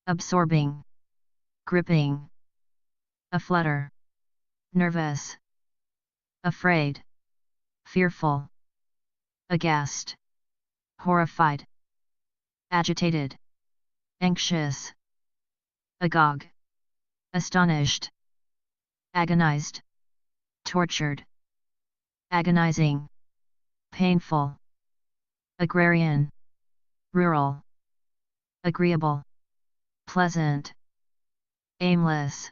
absorbing, gripping, aflutter, nervous, afraid, fearful, aghast, horrified, agitated, anxious, agog, astonished, agonized, tortured, agonizing, painful, agrarian, rural, agreeable, pleasant, aimless,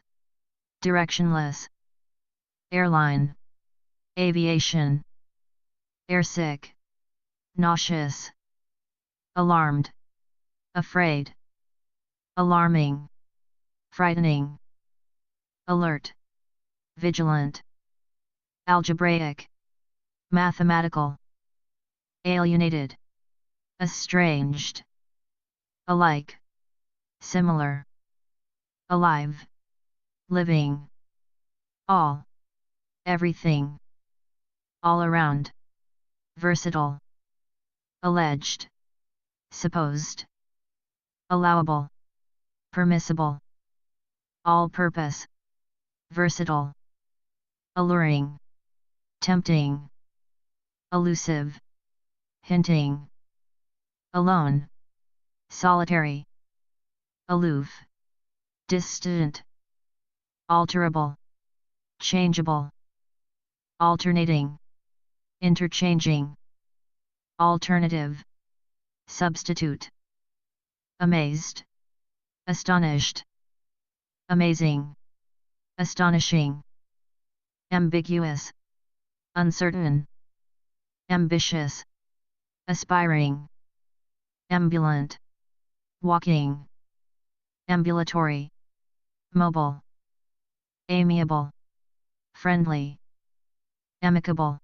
directionless, airline, aviation, airsick, nauseous, alarmed, afraid, alarming, frightening, alert, vigilant, algebraic, mathematical, alienated, estranged, alike, similar, alive, living, all, everything, all around, versatile, alleged, supposed, allowable, permissible, all-purpose, versatile, alluring, tempting, elusive, hinting, alone, solitary, aloof, distant, alterable, changeable, alternating, interchanging, alternative, substitute, amazed, astonished, amazing, astonishing, ambiguous, uncertain, ambitious, aspiring, ambulant, walking, ambulatory, mobile, amiable, friendly, amicable,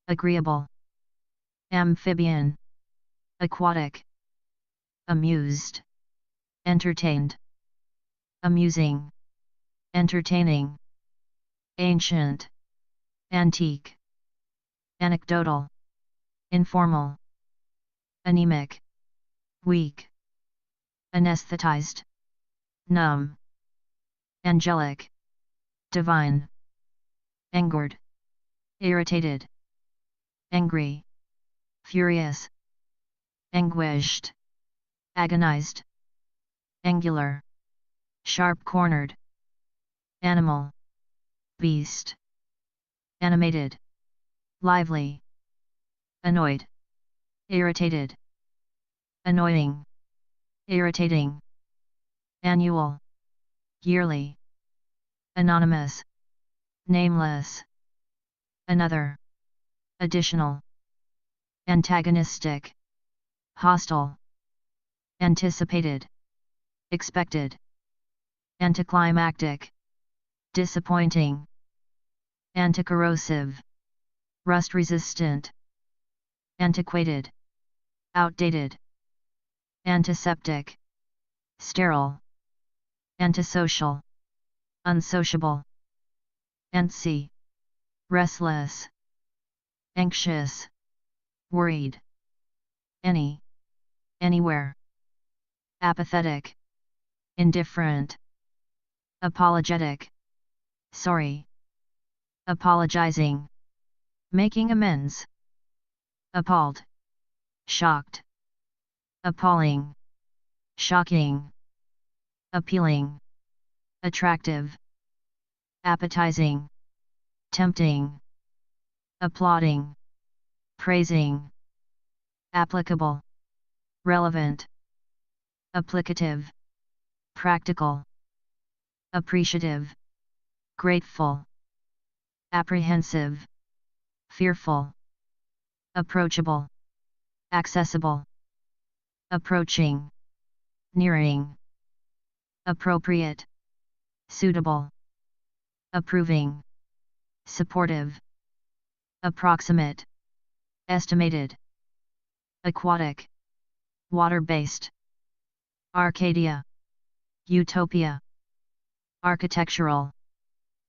agreeable, amphibian, aquatic, amused, entertained, amusing, entertaining, ancient, antique, anecdotal, informal, anemic, weak, anesthetized, numb, angelic, divine, angered, irritated, angry, furious, anguished, agonized, angular, sharp-cornered, animal, beast, animated, lively, annoyed, irritated, annoying, irritating, annual, yearly, anonymous, nameless, another, additional, antagonistic, hostile, anticipated, expected, anticlimactic, disappointing, anticorrosive, rust-resistant, antiquated, outdated, antiseptic, sterile, antisocial, unsociable, antsy, restless, anxious, worried, any, anywhere, apathetic, indifferent, apologetic, sorry, apologizing, making amends, appalled, shocked, appalling, shocking, appealing, attractive, appetizing, tempting, applauding, praising, applicable, relevant, applicative, practical, appreciative, grateful, apprehensive, fearful, approachable, accessible, approaching, nearing, appropriate, suitable, approving, supportive, approximate, estimated, aquatic, water-based, Arcadia, utopia, architectural,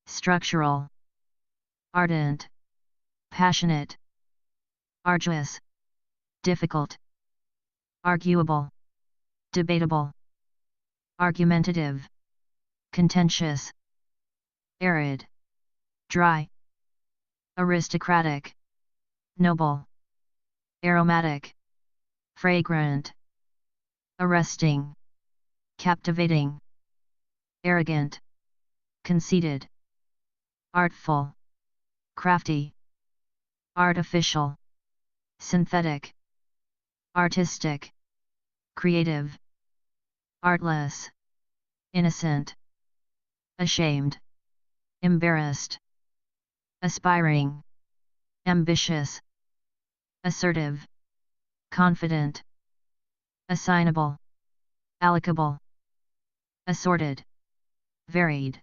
structural, ardent, passionate, arduous, difficult, arguable, debatable, argumentative, contentious, arid, dry, aristocratic, noble, aromatic, fragrant, arresting, captivating, arrogant, conceited, artful, crafty, artificial, synthetic, artistic, creative, artless, innocent, ashamed, embarrassed, aspiring, ambitious, assertive, confident, assignable, allocable, assorted, varied,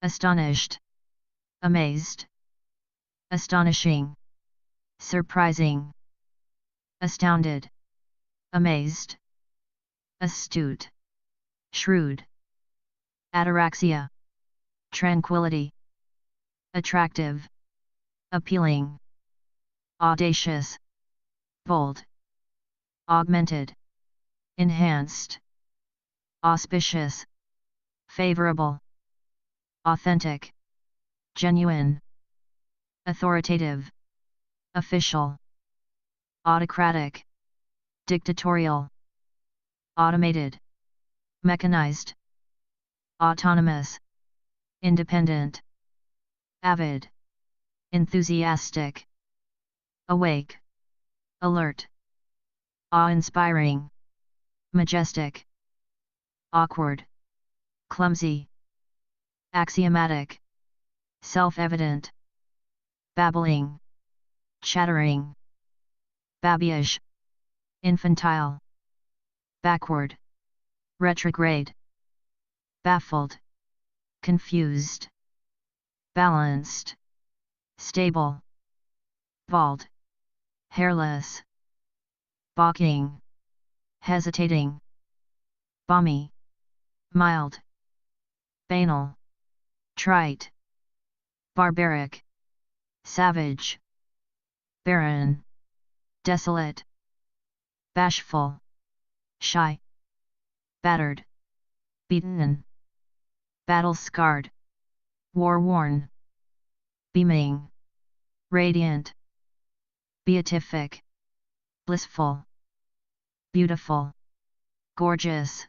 astonished, amazed, astonishing, surprising, astounded, amazed, astute, shrewd, ataraxia, tranquility, attractive, appealing, audacious, bold, augmented, enhanced, auspicious, favorable, authentic, genuine, authoritative, official, autocratic, dictatorial, automated, mechanized, autonomous, independent, avid, enthusiastic, awake, alert, awe-inspiring, majestic, awkward, clumsy, axiomatic, self-evident, babbling, chattering, babyish, infantile, backward, retrograde, baffled, confused, balanced, stable, bald, hairless, balking, hesitating, balmy, mild, banal, trite, barbaric, savage, barren, desolate, bashful, shy, battered, beaten, battle-scarred, war-worn, beaming, radiant, beatific, blissful, beautiful, gorgeous,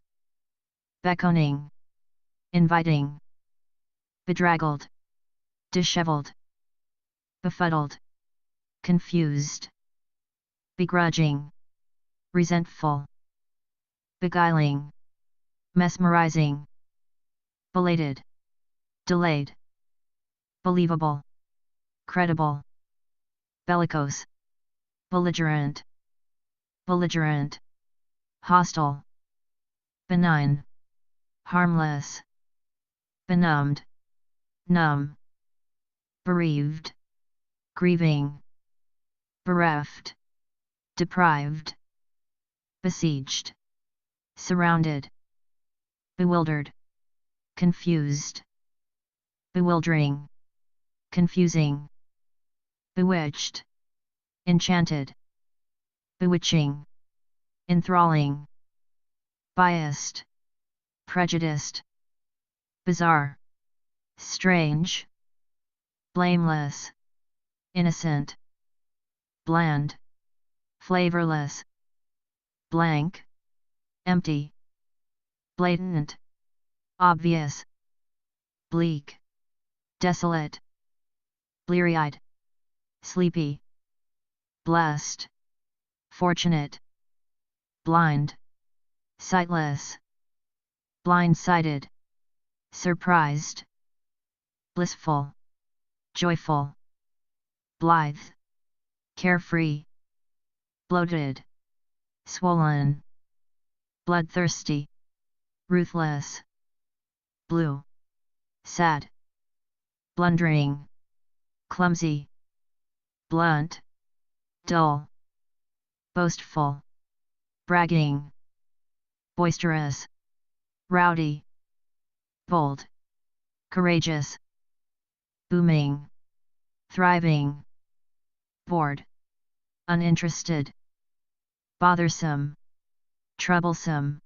beckoning, inviting, bedraggled, disheveled, befuddled, confused, begrudging, resentful, beguiling, mesmerizing, belated, delayed, believable, credible, bellicose, belligerent, belligerent, hostile, benign, harmless, benumbed, numb, bereaved, grieving, bereft, deprived, besieged, surrounded, bewildered, confused, bewildering, confusing, bewitched, enchanted, bewitching, enthralling, biased, prejudiced, bizarre, strange, blameless, innocent, bland, flavorless, blank, empty, blatant, obvious, bleak, desolate, bleary-eyed, sleepy, blessed, fortunate, blind, sightless, blind-sighted, surprised, blissful, joyful, blithe, carefree, bloated, swollen, bloodthirsty, ruthless, blue, sad, blundering, clumsy, blunt, dull, boastful, bragging, boisterous, rowdy, bold, courageous, booming, thriving, bored, uninterested, bothersome, troublesome,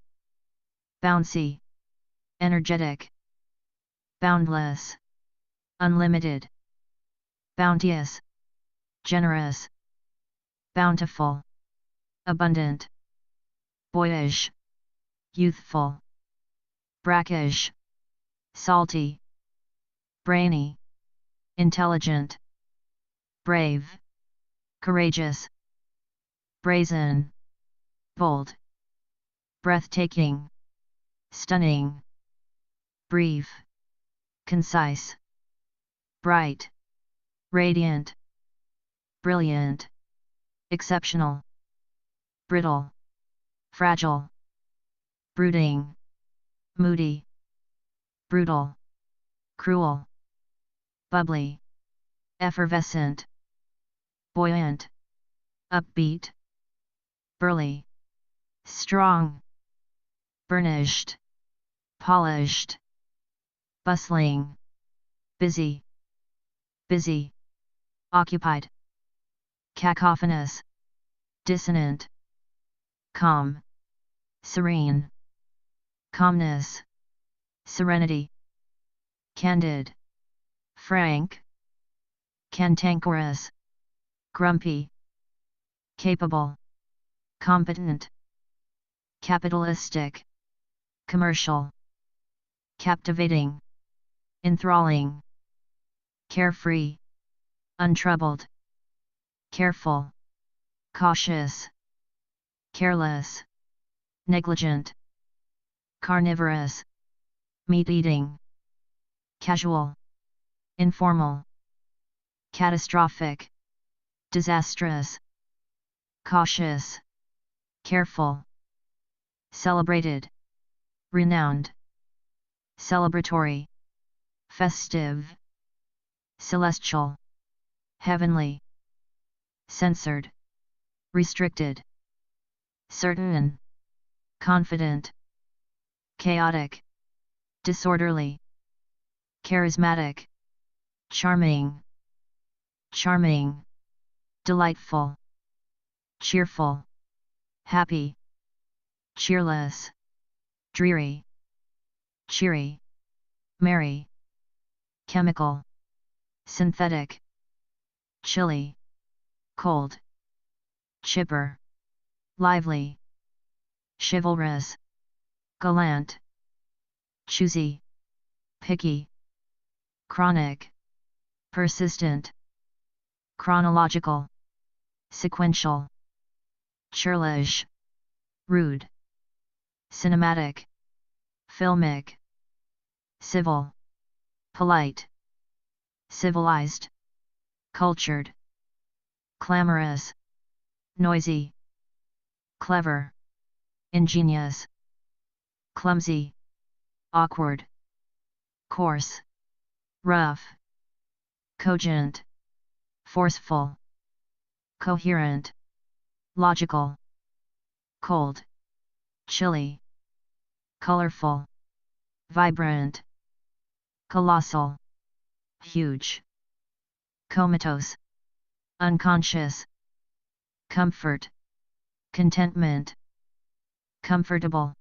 bouncy, energetic, boundless, unlimited, bounteous, generous, bountiful, abundant, boyish, youthful, brackish, salty, brainy, intelligent, brave, courageous, brazen, bold, breathtaking, stunning, brief, concise, bright, radiant, brilliant, exceptional, brittle, fragile, brooding, moody, brutal, cruel, bubbly, effervescent, buoyant, upbeat, burly, strong, burnished, polished, bustling, busy, busy, occupied, cacophonous, dissonant, calm, serene, calmness, serenity, candid, frank, cantankerous, grumpy, capable, competent, capitalistic, commercial, captivating, enthralling, carefree, untroubled, careful, cautious, careless, negligent, carnivorous, meat-eating, casual, informal, catastrophic, disastrous, cautious, careful, celebrated, renowned, celebratory, festive, celestial, heavenly, censored, restricted, certain, confident, chaotic, disorderly, charismatic, charming, charming, delightful, cheerful, happy, cheerless, dreary, cheery, merry, chemical, synthetic, chilly, cold, chipper, lively, chivalrous, gallant, choosy, picky, chronic, persistent, chronological, sequential, churlish, rude, cinematic, filmic, civil, polite, civilized, cultured, clamorous, noisy, clever, ingenious, clumsy, awkward, coarse, rough, cogent, forceful, coherent, logical, cold, chilly, colorful, vibrant, colossal, huge, comatose, unconscious, comfort, contentment, comfortable,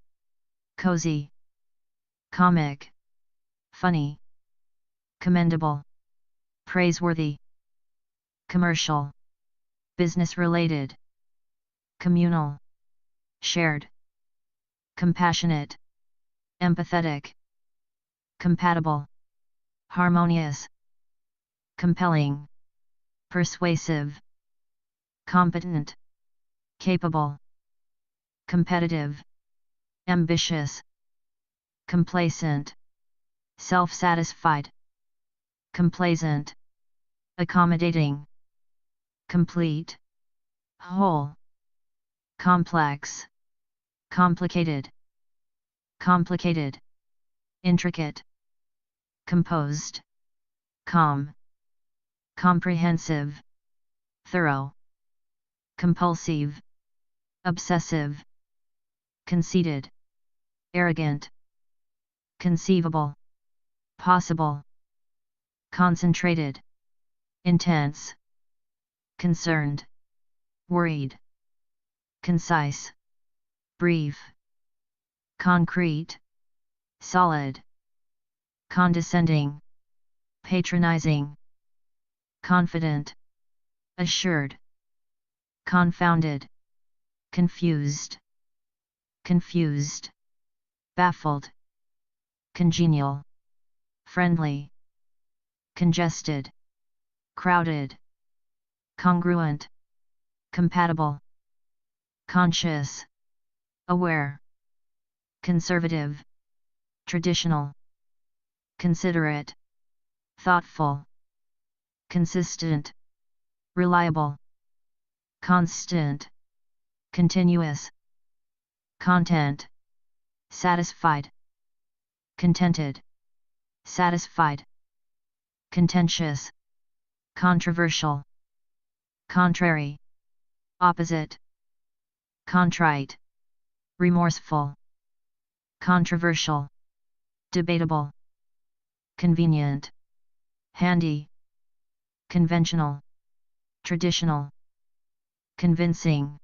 cozy, comic, funny, commendable, praiseworthy, commercial, business-related, communal, shared, compassionate, empathetic, compatible, harmonious, compelling, persuasive, competent, capable, competitive, ambitious, complacent, self-satisfied, complacent, accommodating, complete, whole, complex, complicated, complicated, intricate, composed, calm, comprehensive, thorough, compulsive, obsessive, conceited, arrogant, conceivable, possible, concentrated, intense, concerned, worried, concise, brief, concrete, solid, condescending, patronizing, confident, assured, confounded, confused, confused, baffled, congenial, friendly, congested, crowded, congruent, compatible, conscious, aware, conservative, traditional, considerate, thoughtful, consistent, reliable, constant, continuous, content, satisfied, contented, satisfied, contentious, controversial, contrary, opposite, contrite, remorseful, controversial, debatable, convenient, handy, conventional, traditional, convincing,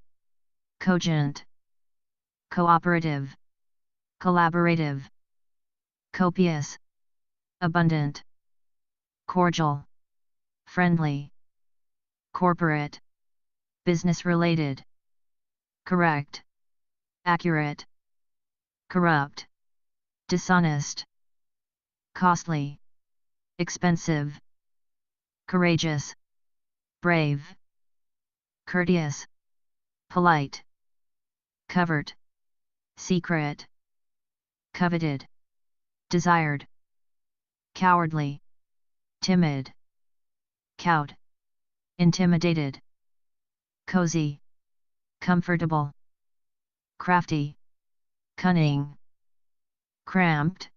cogent, cooperative, collaborative, copious, abundant, cordial, friendly, corporate, business-related, correct, accurate, corrupt, dishonest, costly, expensive, courageous, brave, courteous, polite, covert, secret, coveted, desired, cowardly, timid, cowed, intimidated, cozy, comfortable, crafty, cunning, cramped,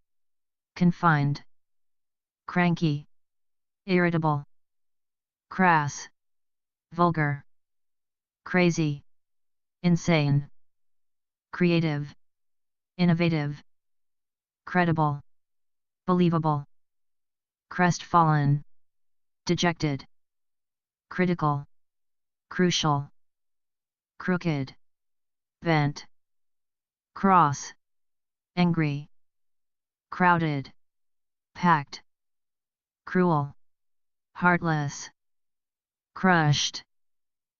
confined, cranky, irritable, crass, vulgar, crazy, insane, creative, innovative, credible, believable, crestfallen, dejected, critical, crucial, crooked, bent, cross, angry, crowded, packed, cruel, heartless, crushed,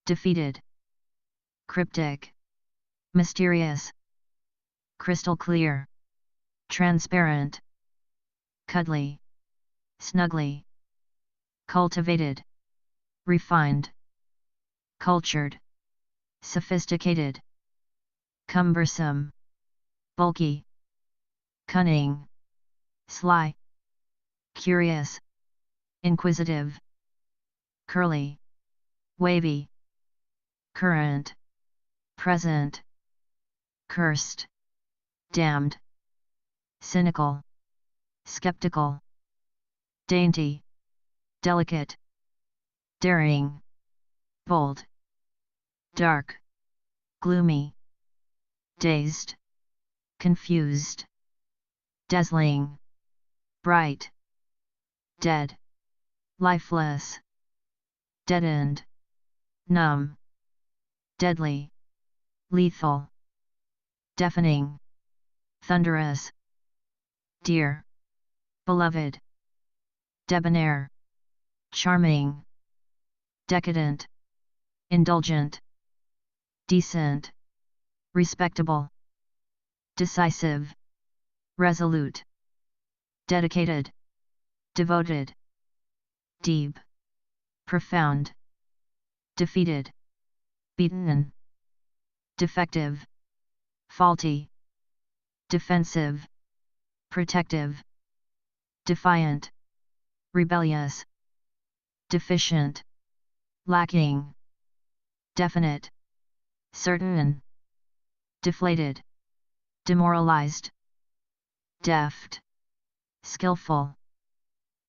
defeated, cryptic, mysterious, crystal clear, transparent, cuddly, snuggly, cultivated, refined, cultured, sophisticated, cumbersome, bulky, cunning, sly, curious, inquisitive, curly, wavy, current, present, cursed, damned, cynical, skeptical, dainty, delicate, daring, bold, dark, gloomy, dazed, confused, dazzling, bright, dead, lifeless, deadened, numb, deadly, lethal, deafening, thunderous, dear, beloved, debonair, charming, decadent, indulgent, decent, respectable, decisive, resolute, dedicated, devoted, deep, profound, defeated, beaten, defective, faulty, defensive, protective, defiant, rebellious, deficient, lacking, definite, certain, deflated, demoralized, deft, skillful,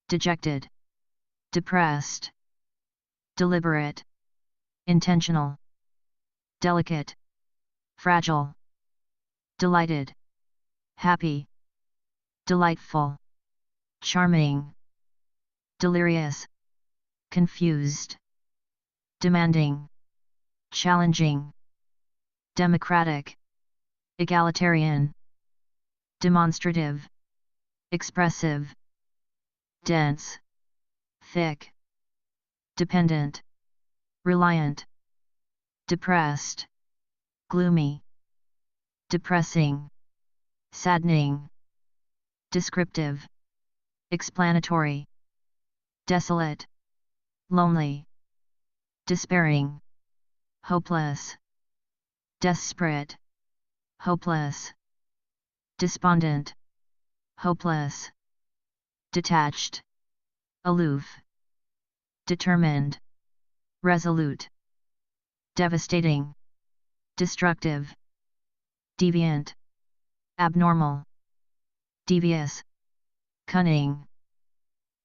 dejected, depressed, deliberate, intentional, delicate, fragile, delighted, happy, delightful, charming, delirious, confused, demanding, challenging, democratic, egalitarian, demonstrative, expressive, dense, thick, dependent, reliant, depressed, gloomy, depressing, saddening, descriptive, explanatory, desolate, lonely, despairing, hopeless, desperate, hopeless, despondent, hopeless, detached, aloof, determined, resolute, devastating, destructive, deviant, abnormal, devious, cunning,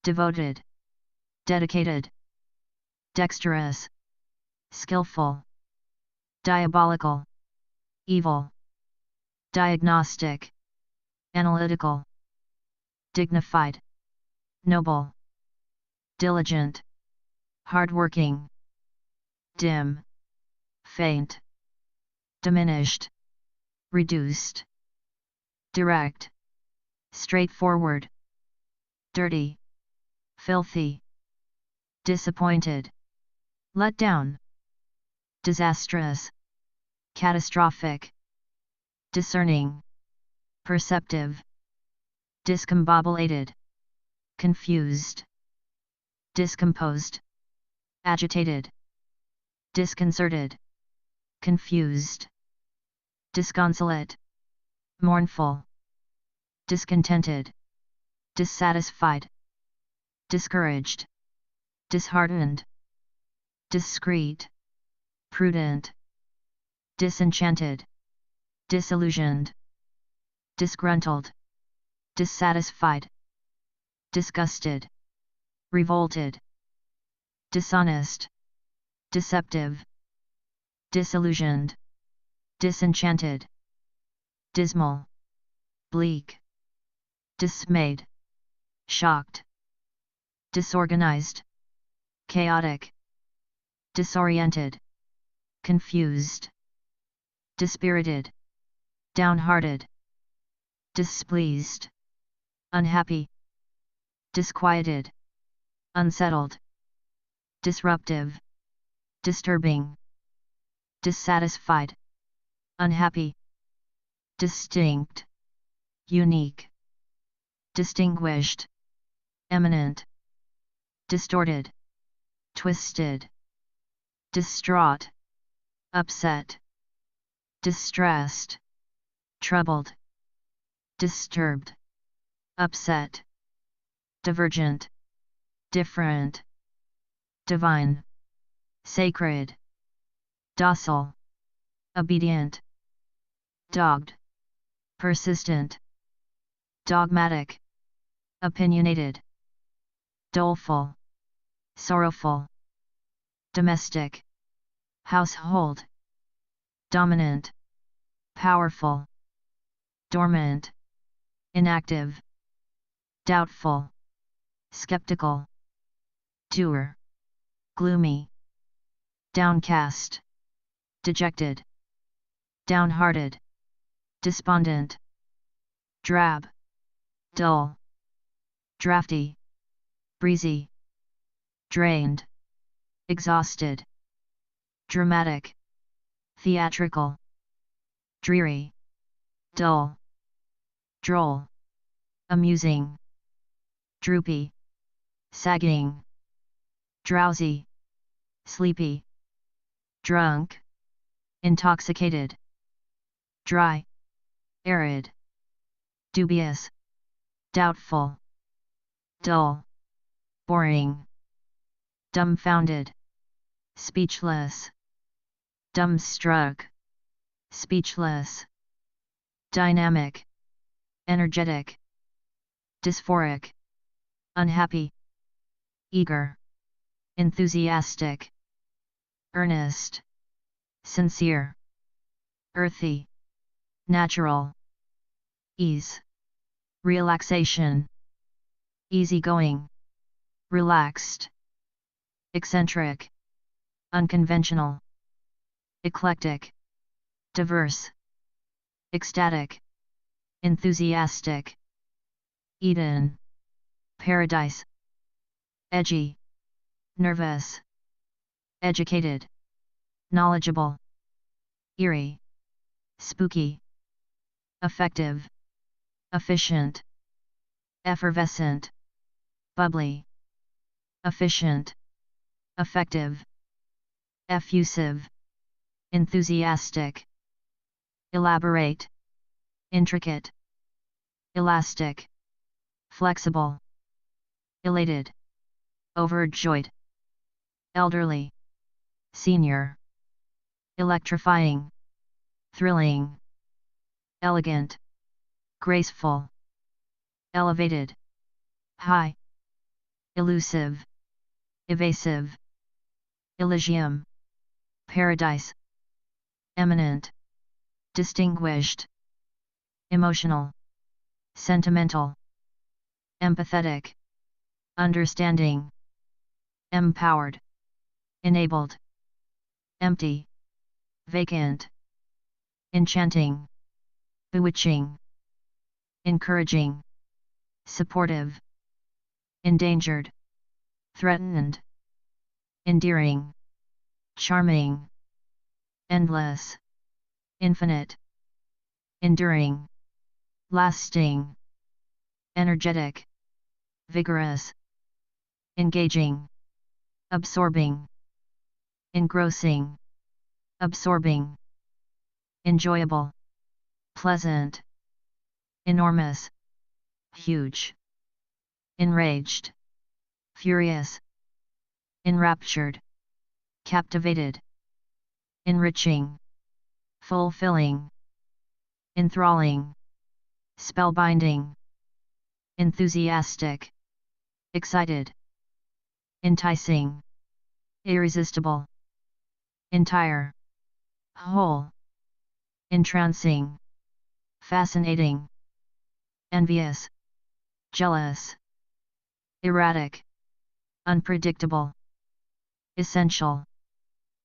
devoted, dedicated, dexterous, skillful, diabolical, evil, diagnostic, analytical, dignified, noble, diligent, hardworking, dim, faint, diminished, reduced, direct, straightforward, dirty, filthy, disappointed, let down, disastrous, catastrophic, discerning, perceptive, discombobulated, confused, discomposed, agitated, disconcerted, confused, disconsolate, mournful, discontented, dissatisfied, discouraged, disheartened, discreet, prudent, disenchanted, disillusioned, disgruntled, dissatisfied, disgusted, revolted, dishonest, deceptive, disillusioned, disenchanted, dismal, bleak, dismayed, shocked, disorganized, chaotic, disoriented, confused, dispirited, downhearted, displeased, unhappy, disquieted, unsettled, disruptive, disturbing, dissatisfied, unhappy, distinct, unique, distinguished, eminent, distorted, twisted, distraught, upset, distressed, troubled, disturbed, upset, divergent, different, divine, sacred, docile, obedient, dogged, persistent, dogmatic, opinionated, doleful, sorrowful, domestic, household, dominant, powerful, dormant, inactive, doubtful, skeptical, dour, gloomy, downcast, dejected, downhearted, despondent, drab, dull, drafty, breezy, drained, exhausted, dramatic, theatrical, dreary, dull, droll, amusing, droopy, sagging, drowsy, sleepy, drunk, intoxicated, dry, arid, dubious, doubtful, dull, boring, dumbfounded, speechless, dumbstruck, speechless, dynamic, energetic, dysphoric, unhappy, eager, enthusiastic, earnest, sincere, earthy, natural, ease, relaxation, easygoing, relaxed, eccentric, unconventional, eclectic, diverse, ecstatic, enthusiastic, Eden, paradise, edgy, nervous, educated, knowledgeable, eerie, spooky, effective, efficient, effervescent, bubbly, efficient, effective, effusive, enthusiastic, elaborate, intricate, elastic, flexible, elated, overjoyed, elderly, senior, electrifying, thrilling, elegant, graceful, elevated, high, elusive, evasive, Elysium, paradise, eminent, distinguished, emotional, sentimental, empathetic, understanding, empowered, enabled, empty, vacant, enchanting, bewitching, encouraging, supportive, endangered, threatened, endearing, charming, endless, infinite, enduring, lasting, energetic, vigorous, engaging, absorbing, engrossing, absorbing, enjoyable, pleasant, enormous, huge, enraged, furious, enraptured, captivated, enriching, fulfilling, enthralling, spellbinding, enthusiastic, excited, enticing, irresistible, entire, whole, entrancing, fascinating, envious, jealous, erratic, unpredictable, essential,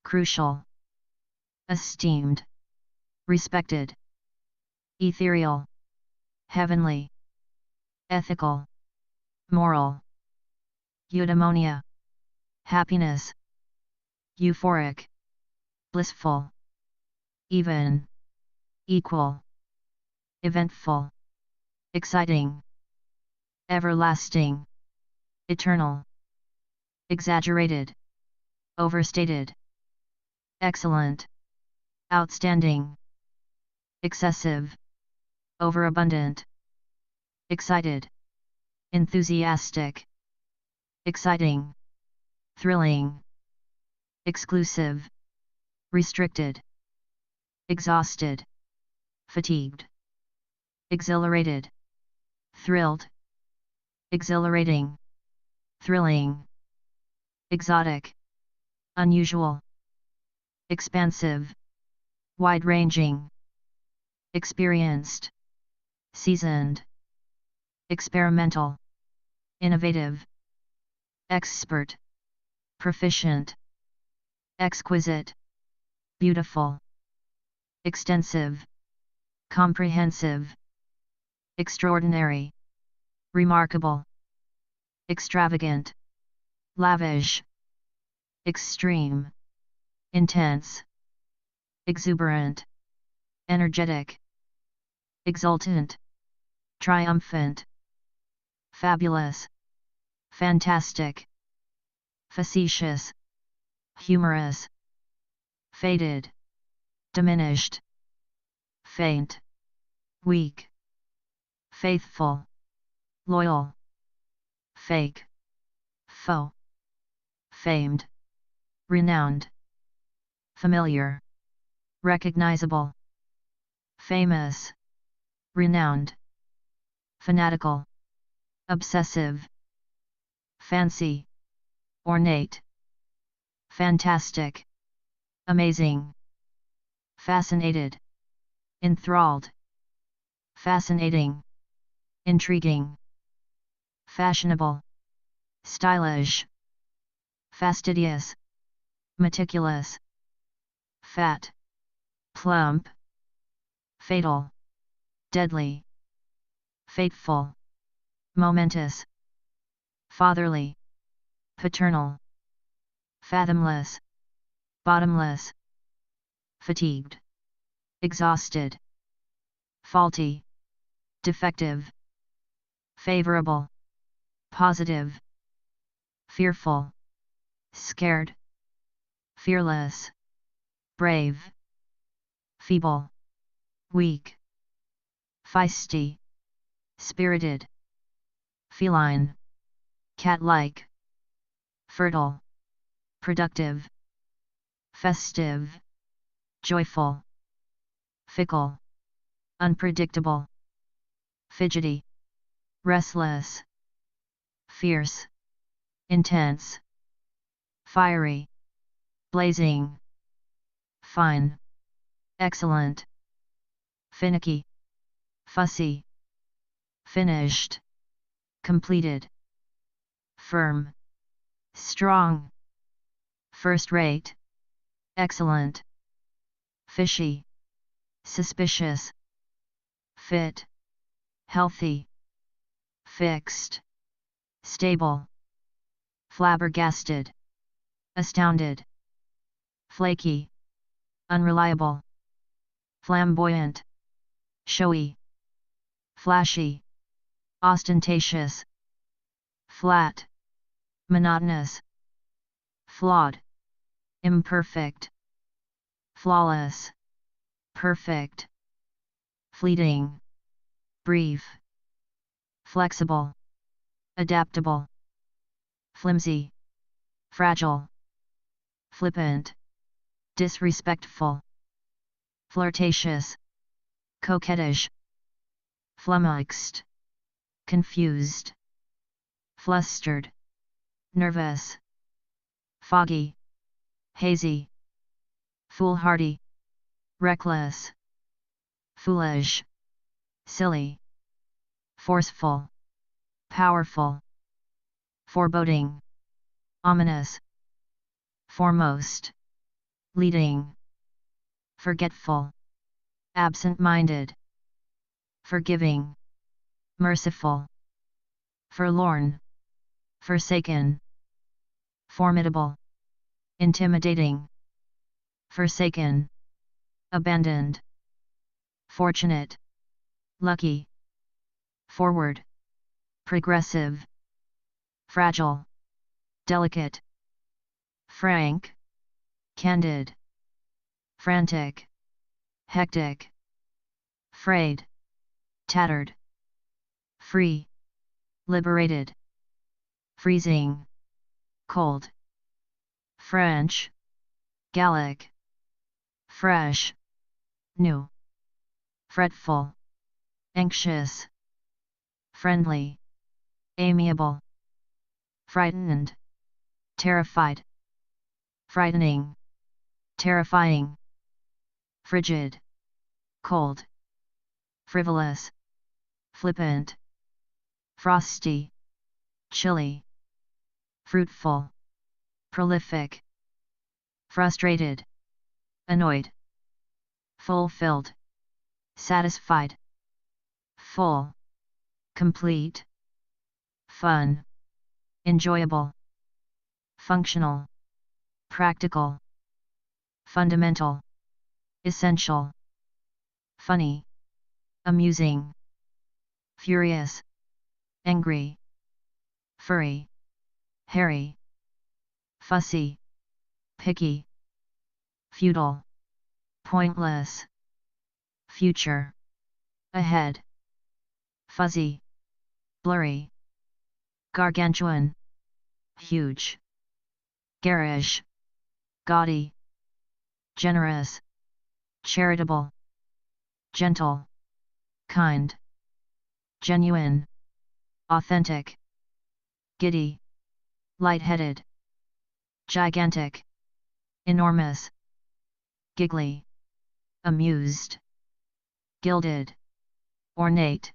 crucial, esteemed, respected, ethereal, heavenly, ethical, moral, eudaimonia, happiness, euphoric, blissful, even, equal, eventful, exciting, everlasting, eternal, exaggerated, overstated, excellent, outstanding, excessive, overabundant, excited, enthusiastic, exciting, thrilling, exclusive, restricted, exhausted, fatigued, exhilarated, thrilled, exhilarating, thrilling, exotic, unusual, expansive, wide-ranging, experienced, seasoned, experimental, innovative, expert, proficient, exquisite, beautiful, extensive, comprehensive, extraordinary, remarkable, extravagant, lavish, extreme, intense, exuberant, energetic, exultant, triumphant, fabulous, fantastic, facetious, humorous, faded, diminished, faint, weak, faithful, loyal, fake, foe, famed, renowned, familiar, recognizable, famous, renowned, fanatical, obsessive, fancy, ornate, fantastic, amazing, fascinated, enthralled, fascinating, intriguing, fashionable, stylish, fastidious, meticulous, fat, plump, fatal, deadly, fateful, momentous, fatherly, paternal, fathomless, bottomless, fatigued, exhausted, faulty, defective, favorable, positive, fearful, scared, fearless, brave, feeble, weak, feisty, spirited, feline, cat-like, fertile, productive, festive, joyful, fickle, unpredictable, fidgety, restless, fierce, intense, fiery, blazing, fine, excellent, finicky, fussy, finished, completed, firm, strong, first-rate, excellent, fishy, suspicious, fit, healthy, fixed, stable, flabbergasted, astounded, flaky, unreliable, flamboyant, showy, flashy, ostentatious, flat, monotonous, flawed, imperfect, flawless, perfect, fleeting, brief, flexible, adaptable, flimsy, fragile, flippant, disrespectful, flirtatious, coquettish, flummoxed, confused, flustered, nervous, foggy, hazy, foolhardy, reckless, foolish, silly, forceful, powerful, foreboding, ominous, foremost, leading, forgetful, absent-minded, forgiving, merciful, forlorn, forsaken, formidable, intimidating, forsaken, abandoned, fortunate, lucky, forward, progressive, fragile, delicate, frank, candid, frantic, hectic, frayed, tattered, free, liberated, freezing, cold, French, Gallic, fresh, new, fretful, anxious, friendly, amiable, frightened, terrified, frightening, terrifying, frigid, cold, frivolous, flippant, frosty, chilly, fruitful, prolific, frustrated, annoyed, fulfilled, satisfied, full, complete, fun, enjoyable, functional, practical, fundamental, essential, funny, amusing, furious, angry, furry, hairy, fussy, picky, futile, pointless, future, ahead, fuzzy, blurry, gargantuan, huge, garish, gaudy, generous, charitable, gentle, kind, genuine, authentic, giddy, light-headed, gigantic, enormous, giggly, amused, gilded, ornate,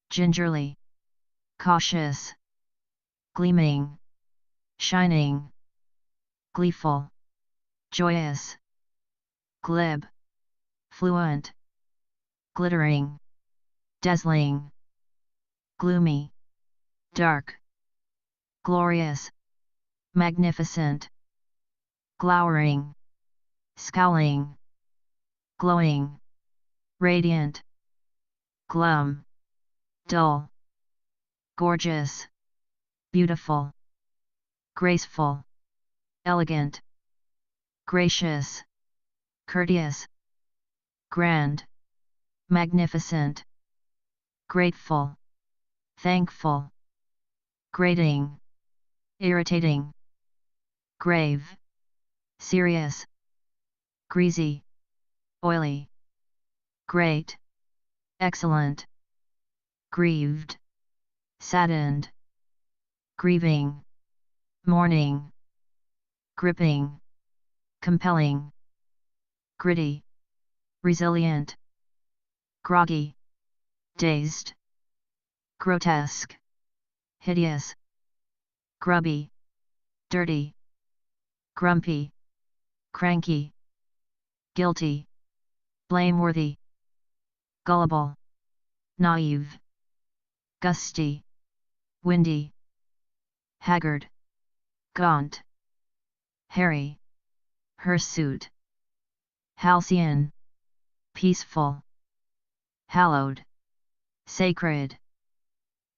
gingerly, cautious, gleaming, shining, gleeful, joyous, glib, fluent, glittering, dazzling, gloomy, dark, glorious, magnificent, glowering, scowling, glowing, radiant, glum, dull, gorgeous, beautiful, graceful, elegant, gracious, courteous, grand, magnificent, grateful, thankful, grating, irritating, grave, serious, greasy, oily, great, excellent, grieved, saddened, grieving, mourning, gripping, compelling, gritty, resilient, groggy, dazed, grotesque, hideous, grubby, dirty, grumpy, cranky, guilty, blameworthy, gullible, naive, gusty, windy, haggard, gaunt, hairy, hirsute, halcyon, peaceful, hallowed, sacred,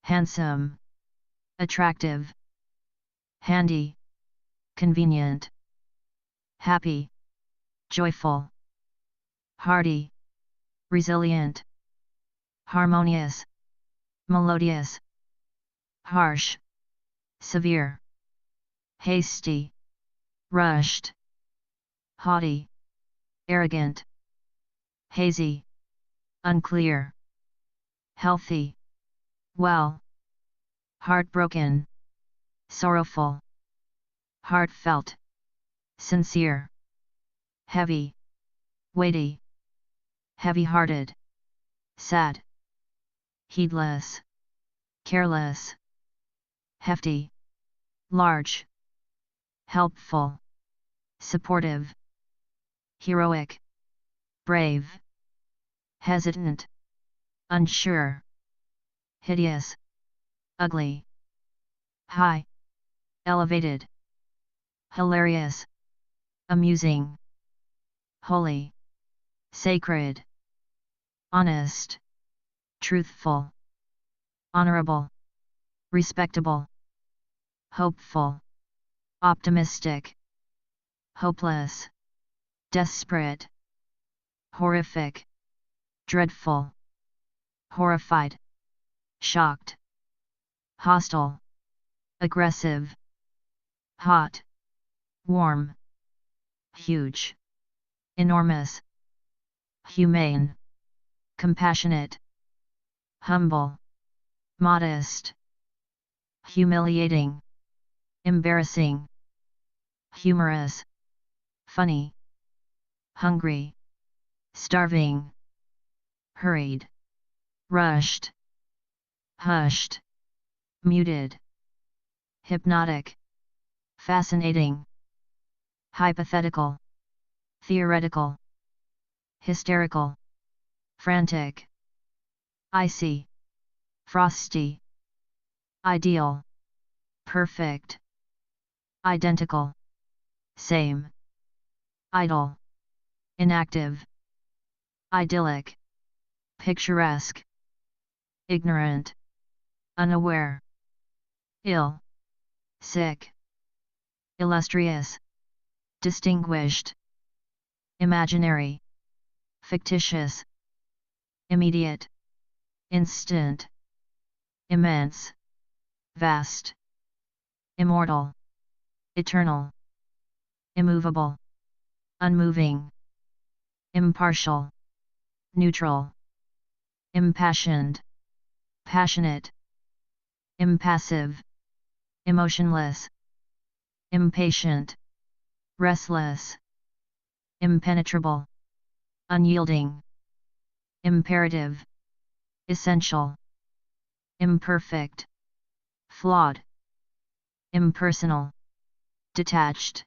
handsome, attractive, handy, convenient, happy, joyful, hearty, resilient, harmonious, melodious, harsh, severe, hasty, rushed, haughty, arrogant, hazy, unclear, healthy, well, heartbroken, sorrowful, heartfelt, sincere, heavy, weighty, heavy-hearted, sad, heedless, careless, hefty, large, helpful, supportive, heroic, brave, hesitant, unsure, hideous, ugly, high, elevated, hilarious, amusing, holy, sacred, honest, truthful, honorable, respectable, hopeful, optimistic, hopeless, desperate, horrific, dreadful, horrified, shocked, hostile, aggressive, hot, warm, huge, enormous, humane, compassionate, humble, modest, humiliating, embarrassing, humorous, funny, hungry, starving, hurried, rushed, hushed, muted, hypnotic, fascinating, hypothetical, theoretical, hysterical, frantic, icy, frosty, ideal, perfect, identical, same, idle, inactive, idyllic, picturesque, ignorant, unaware, ill, sick, illustrious, distinguished, imaginary, fictitious, immediate, instant, immense, vast, immortal, eternal, immovable, unmoving, impartial, neutral, impassioned, passionate, impassive, emotionless, impatient, restless, impenetrable, unyielding, imperative, essential, imperfect, flawed, impersonal, detached,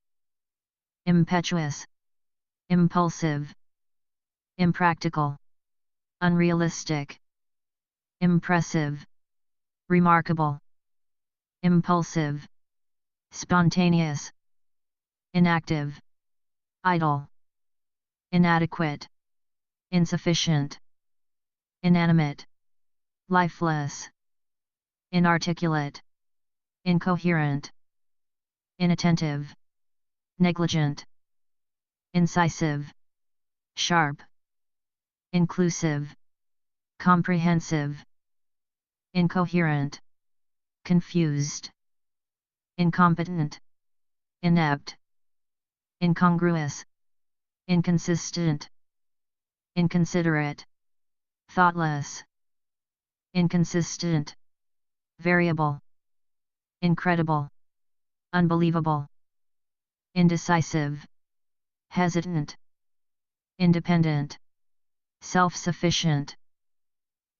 impetuous, impulsive, impractical, unrealistic, impressive, remarkable, impulsive, spontaneous, inactive, idle, inadequate, insufficient, inanimate, lifeless, inarticulate, incoherent, inattentive, negligent, incisive, sharp, inclusive, comprehensive, incoherent, confused, incompetent, inept, incongruous, inconsistent, inconsiderate, thoughtless, inconsistent, variable, incredible, unbelievable, indecisive, hesitant, independent, self-sufficient,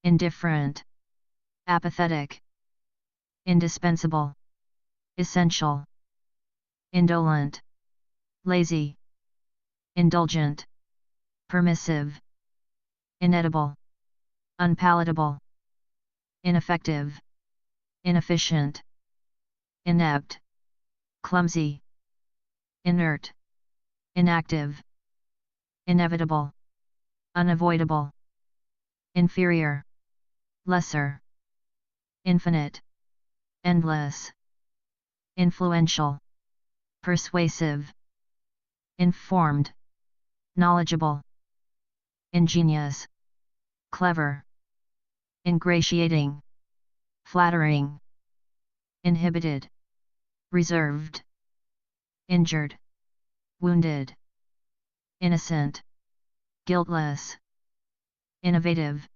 indifferent, apathetic, indispensable, essential, indolent, lazy, indulgent, permissive, inedible, unpalatable, ineffective, inefficient, inept, clumsy, inert, inactive, inevitable, unavoidable, inferior, lesser, infinite, endless, influential, persuasive, informed, knowledgeable, ingenious, clever, ingratiating, flattering, inhibited, reserved, injured, wounded, innocent, guiltless, innovative,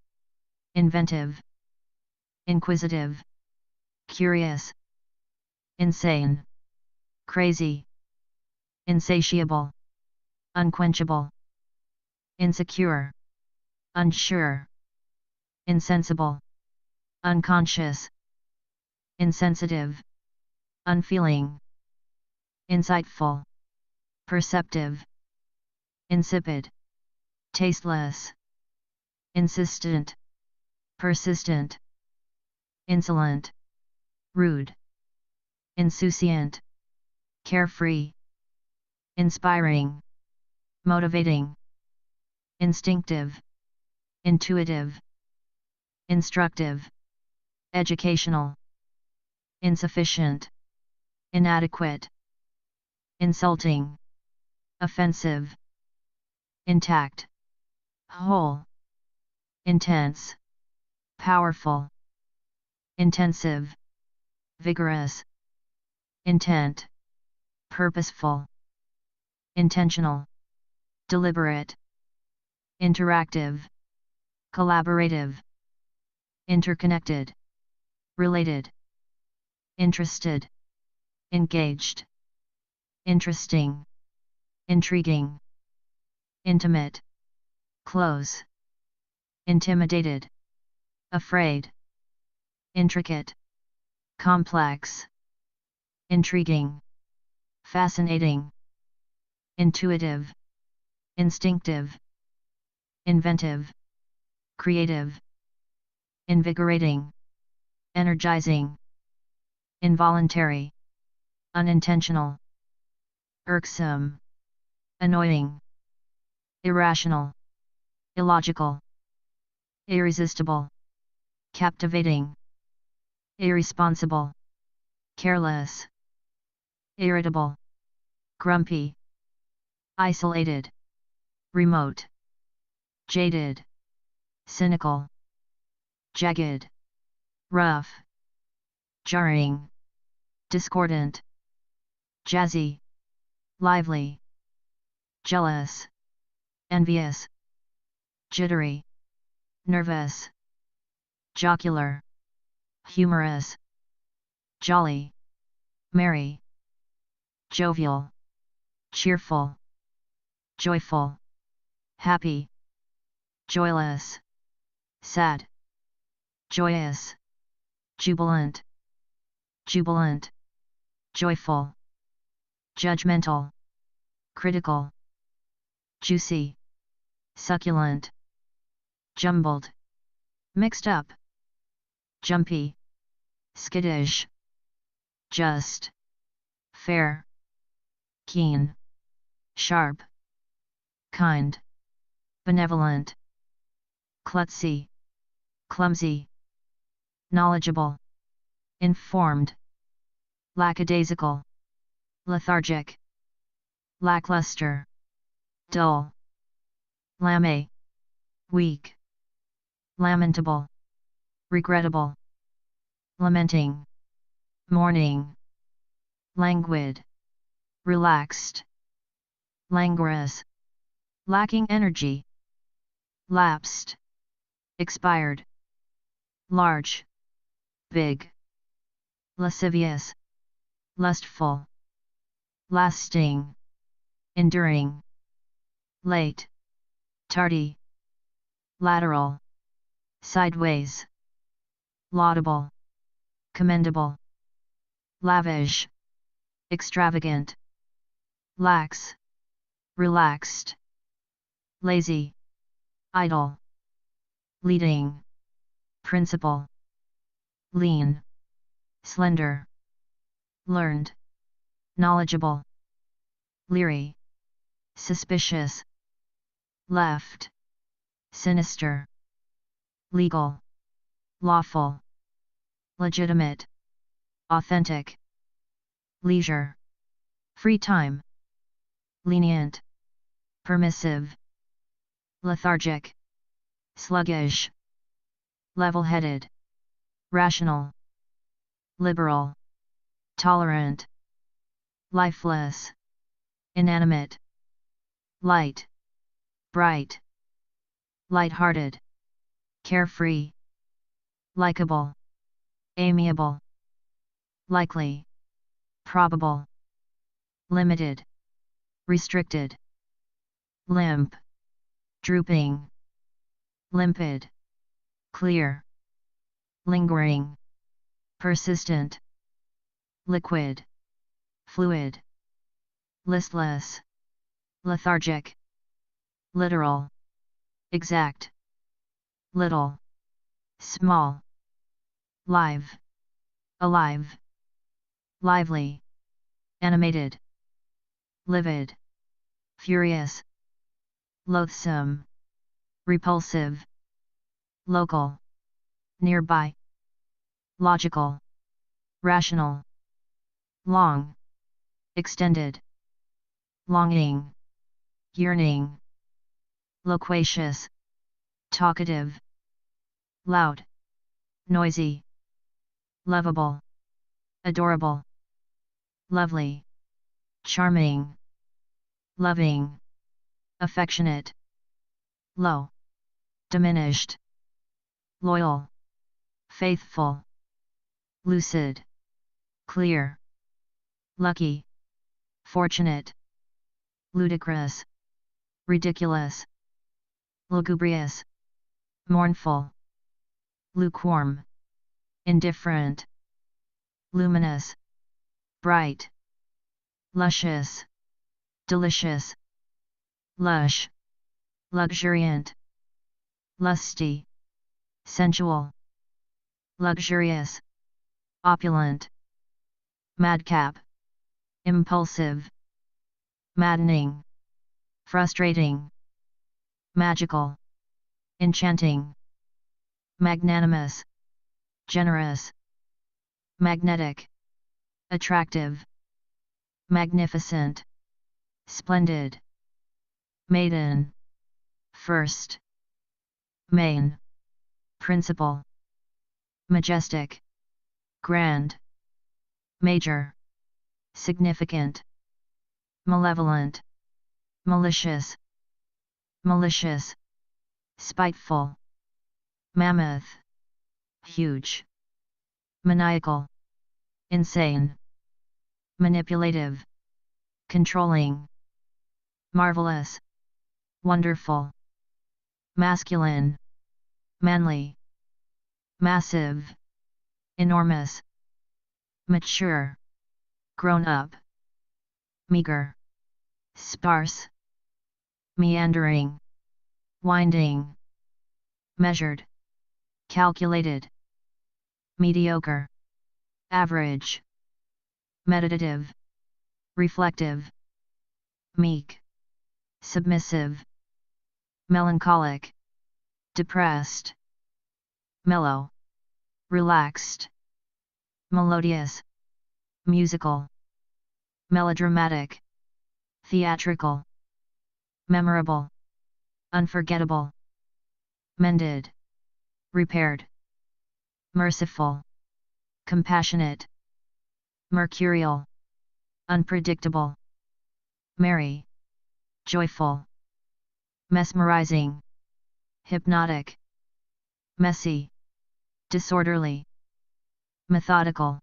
inventive, inquisitive, curious, insane, crazy, insatiable, unquenchable, insecure, unsure, insensible, unconscious, insensitive, unfeeling, insightful, perceptive, insipid, tasteless, insistent, persistent, insolent, rude, insouciant, carefree, inspiring, motivating, instinctive, intuitive, instructive, educational, insufficient, inadequate, insulting, offensive, intact, whole, intense, powerful, intensive, vigorous, intent, purposeful, intentional, deliberate, interactive, collaborative, interconnected, related, interested, engaged, interesting, intriguing, intimate, close, intimidated, afraid, intricate, complex, intriguing, fascinating, intuitive, instinctive, inventive, creative, invigorating, energizing, involuntary, unintentional, irksome, annoying, irrational, illogical, irresistible, captivating, irresponsible, careless, irritable, grumpy, isolated, remote, jaded, cynical, jagged, rough, jarring, discordant, jazzy, lively, jealous, envious, jittery, nervous, jocular, humorous, jolly, merry, jovial, cheerful, joyful, happy, joyless, sad, joyous, jubilant, jubilant, joyful, judgmental, critical, juicy, succulent, jumbled, mixed up, jumpy, skittish, just, fair, keen, sharp, kind, benevolent, klutzy, clumsy, knowledgeable, informed, lackadaisical, lethargic, lackluster, dull, lame, weak, lamentable, regrettable, lamenting, mourning, languid, relaxed, languorous, lacking energy, lapsed, expired, large, big, lascivious, lustful, lasting, enduring, late, tardy, lateral, sideways, laudable, commendable, lavish, extravagant, lax, relaxed, lazy, idle, leading, principal, lean, slender, learned, knowledgeable, leery, suspicious, left, sinister, legal, lawful, legitimate, authentic, leisure, free time, lenient, permissive, lethargic, sluggish, level-headed, rational, liberal, tolerant, lifeless, inanimate, light, bright, light-hearted, carefree, likable, amiable, likely, probable, limited, restricted, limp, drooping, limpid, clear, lingering, persistent, liquid, fluid, listless, lethargic, literal, exact, little, small, live, alive, lively, animated, livid, furious, loathsome, repulsive, local, nearby, logical, rational, long, extended, longing, yearning, loquacious, talkative, loud, noisy, lovable, adorable, lovely, charming, loving, affectionate, low, diminished, loyal, faithful, lucid, clear, lucky, fortunate, ludicrous, ridiculous, lugubrious, mournful, lukewarm, indifferent, luminous, bright, luscious, delicious, lush, luxuriant, lusty, sensual, luxurious, opulent, madcap, impulsive, maddening, frustrating, magical, enchanting, magnanimous, generous, magnetic, attractive, magnificent, splendid, maiden, first, main, principal, majestic, grand, major, significant, malevolent, malicious, malicious, spiteful, mammoth, huge, maniacal, insane, manipulative, controlling, marvelous, wonderful, masculine, manly, massive, enormous, mature, grown up, meager, sparse, meandering, winding, measured, calculated, mediocre, average, meditative, reflective, meek, submissive, melancholic, depressed, mellow, relaxed, melodious, musical, melodramatic, theatrical, memorable, unforgettable, mended, repaired, merciful, compassionate, mercurial, unpredictable, merry, joyful, mesmerizing, hypnotic, messy, disorderly, methodical,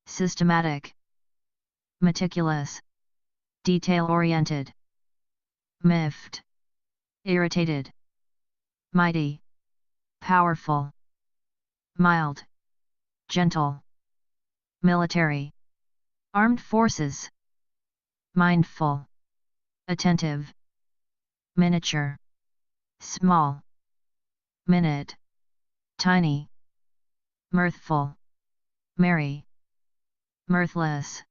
systematic, meticulous, detail-oriented, miffed, irritated, mighty, powerful, mild, gentle, military, armed forces, mindful, attentive, miniature, small, minute, tiny, mirthful, merry, mirthless,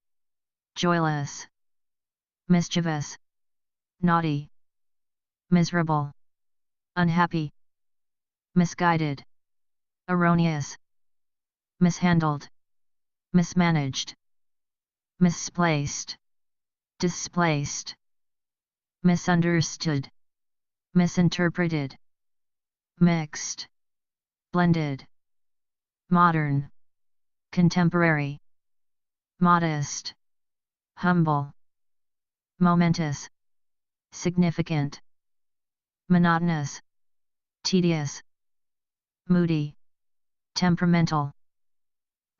joyless, mischievous, naughty, miserable, unhappy, misguided, erroneous, mishandled, mismanaged, misplaced, displaced, misunderstood, misinterpreted, mixed, blended, modern, contemporary, modest, humble, momentous, significant, monotonous, tedious, moody, temperamental,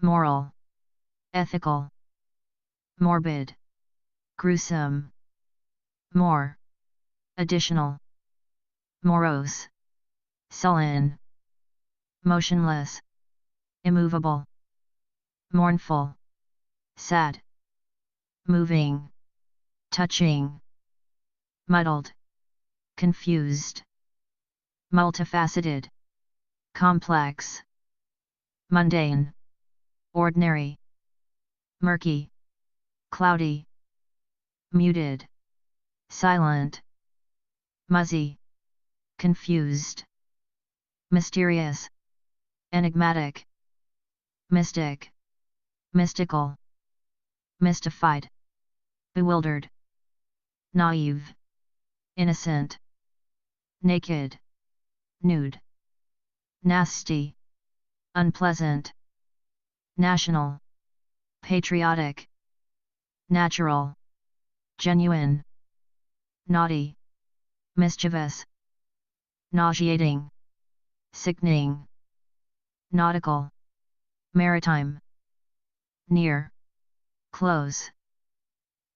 moral, ethical, morbid, gruesome, more, additional, morose, sullen, motionless, immovable, mournful, sad, moving, touching, muddled, confused, multifaceted, complex, mundane, ordinary, murky, cloudy, muted, silent, muzzy, confused, mysterious, enigmatic, mystic, mystical, mystified, bewildered, naive, innocent, naked, nude, nasty, unpleasant, national, patriotic, natural, genuine, naughty, mischievous, nauseating, sickening, nautical, maritime, near, close,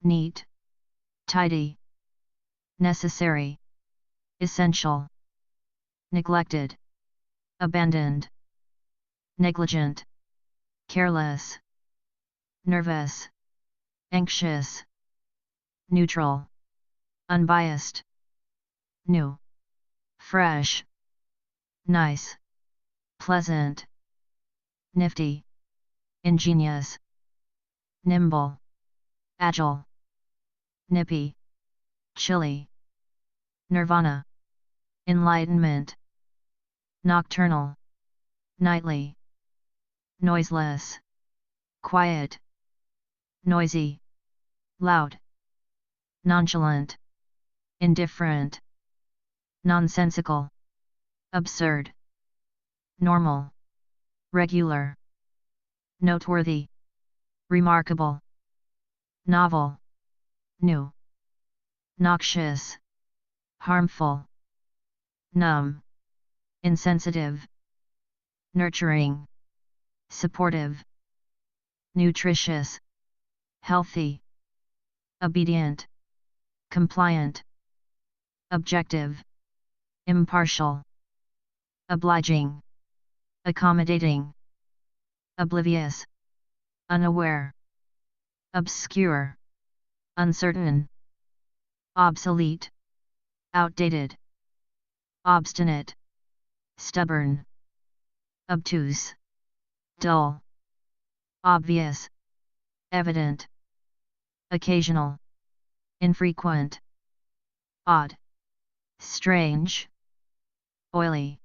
neat, tidy, necessary, essential, neglected, abandoned, negligent, careless, nervous, anxious, neutral, unbiased, new, fresh, nice, pleasant, nifty, ingenious, nimble, agile, nippy, chilly, nirvana, enlightenment, nocturnal, nightly, noiseless, quiet, noisy, loud, nonchalant, indifferent, nonsensical, absurd, normal, regular, noteworthy, remarkable, novel, new, noxious, harmful, numb, insensitive, nurturing, supportive, nutritious, healthy, obedient, compliant, objective, impartial, obliging, accommodating, oblivious, unaware, obscure, uncertain, obsolete, outdated, obstinate, stubborn, obtuse, dull, obvious, evident, occasional, infrequent, odd, strange, oily,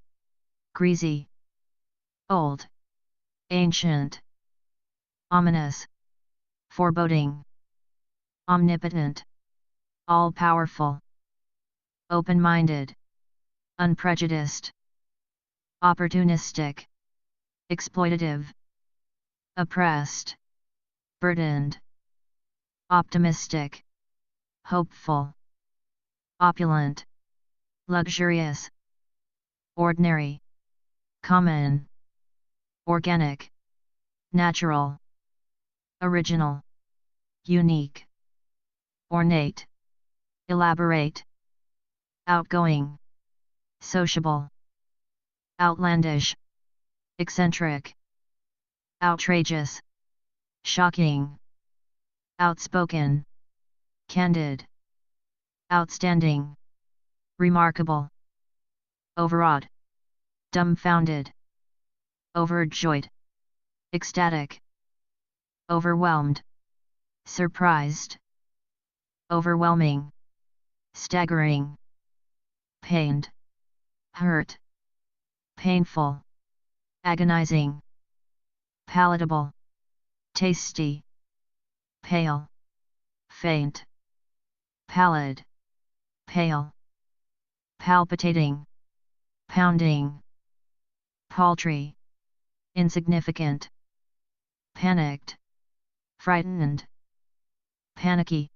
greasy, old, ancient, ominous, foreboding, omnipotent, all-powerful, open-minded, unprejudiced, opportunistic, exploitative, oppressed, burdened, optimistic, hopeful, opulent, luxurious, ordinary, common, organic, natural, original, unique, ornate, elaborate, outgoing, sociable, outlandish, eccentric, outrageous, shocking, outspoken, candid, outstanding, remarkable, overawed, dumbfounded, overjoyed, ecstatic, overwhelmed, surprised, overwhelming, staggering, pained, hurt, painful, agonizing, palatable, tasty, pale, faint, pallid, pale, palpitating, pounding, paltry, insignificant, panicked, frightened, panicky,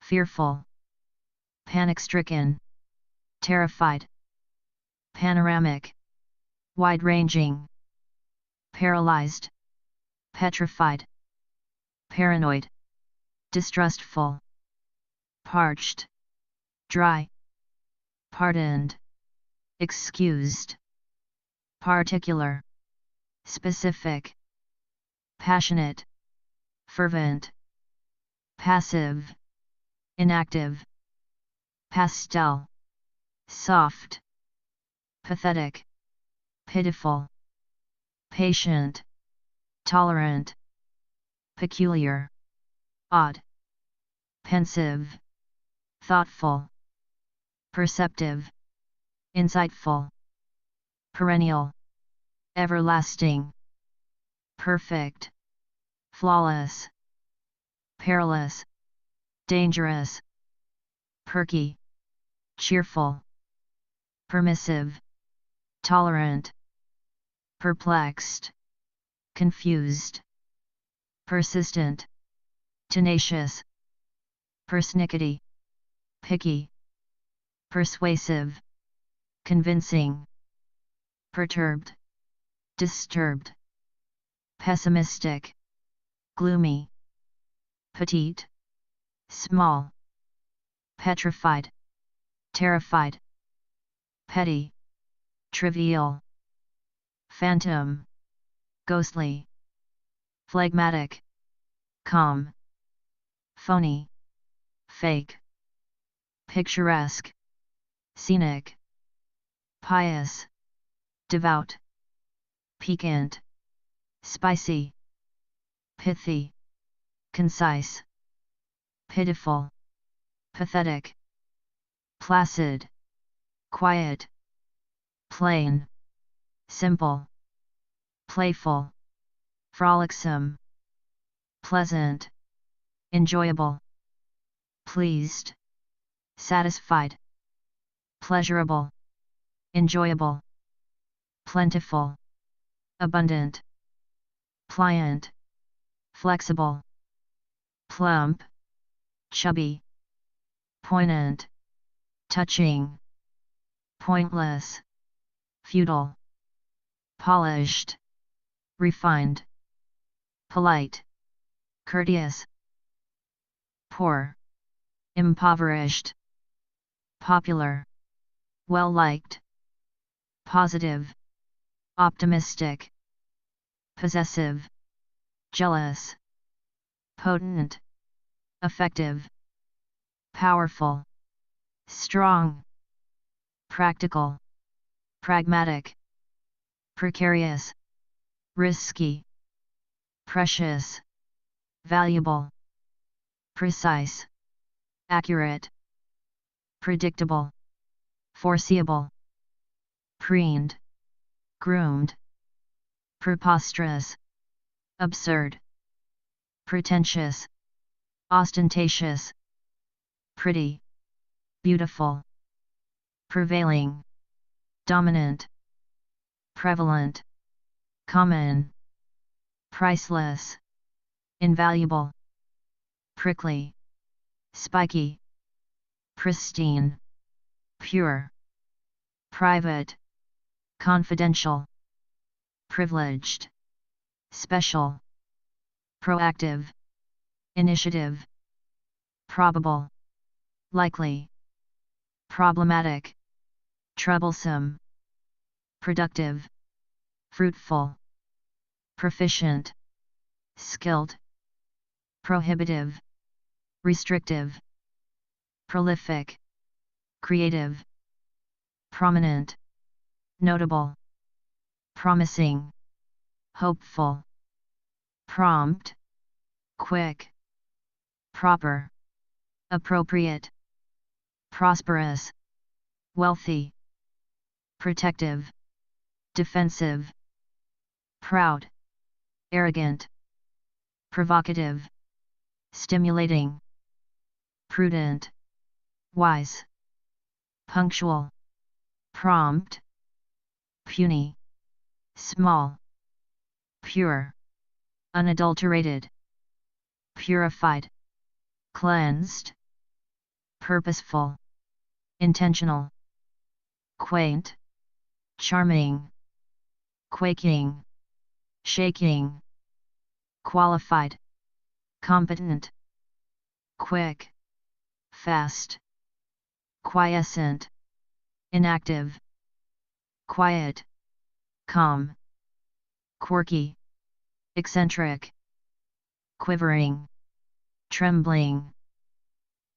fearful, panic-stricken, terrified, panoramic, wide-ranging, paralyzed, petrified, paranoid, distrustful, parched, dry, pardoned, excused, particular, specific, passionate, fervent, passive, inactive, pastel, soft, pathetic, pitiful, patient, tolerant, peculiar, odd, pensive, thoughtful, perceptive, insightful, perennial, everlasting, perfect, flawless, perilous, dangerous, perky, cheerful, permissive, tolerant, perplexed, confused, persistent, tenacious, persnickety, picky, persuasive, convincing, perturbed, disturbed, pessimistic, gloomy, petite, small, petrified, terrified, petty, trivial, phantom, ghostly, phlegmatic, calm, phony, fake, picturesque, scenic, pious, devout, piquant, spicy, pithy, concise, pitiful, pathetic, placid, quiet, plain, simple, playful, frolicsome, pleasant, enjoyable, pleased, satisfied, pleasurable, enjoyable, plentiful, abundant, pliant, flexible, plump, chubby, poignant, touching, pointless, futile, polished, refined, polite, courteous, poor, impoverished, popular, well-liked, positive, optimistic, possessive, jealous, potent, effective, powerful, strong, practical, pragmatic, precarious, risky, precious, valuable, precise, accurate, predictable, foreseeable, preened, groomed, preposterous, absurd, pretentious, ostentatious, pretty, beautiful, prevailing, dominant, prevalent, common, priceless, invaluable, prickly, spiky, pristine, pure, private, confidential, privileged, special, proactive, initiative, probable, likely, problematic, troublesome, productive, fruitful, proficient, skilled, prohibitive, restrictive, prolific, creative, prominent, notable, promising, hopeful, prompt, quick, proper, appropriate, prosperous, wealthy, protective, defensive, proud, arrogant, provocative, stimulating, prudent, wise, punctual, prompt, puny, small, pure, unadulterated, purified, cleansed, purposeful, intentional, quaint, charming, quaking, shaking, qualified, competent, quick, fast, quiescent, inactive, quiet, calm, quirky, eccentric, quivering, trembling,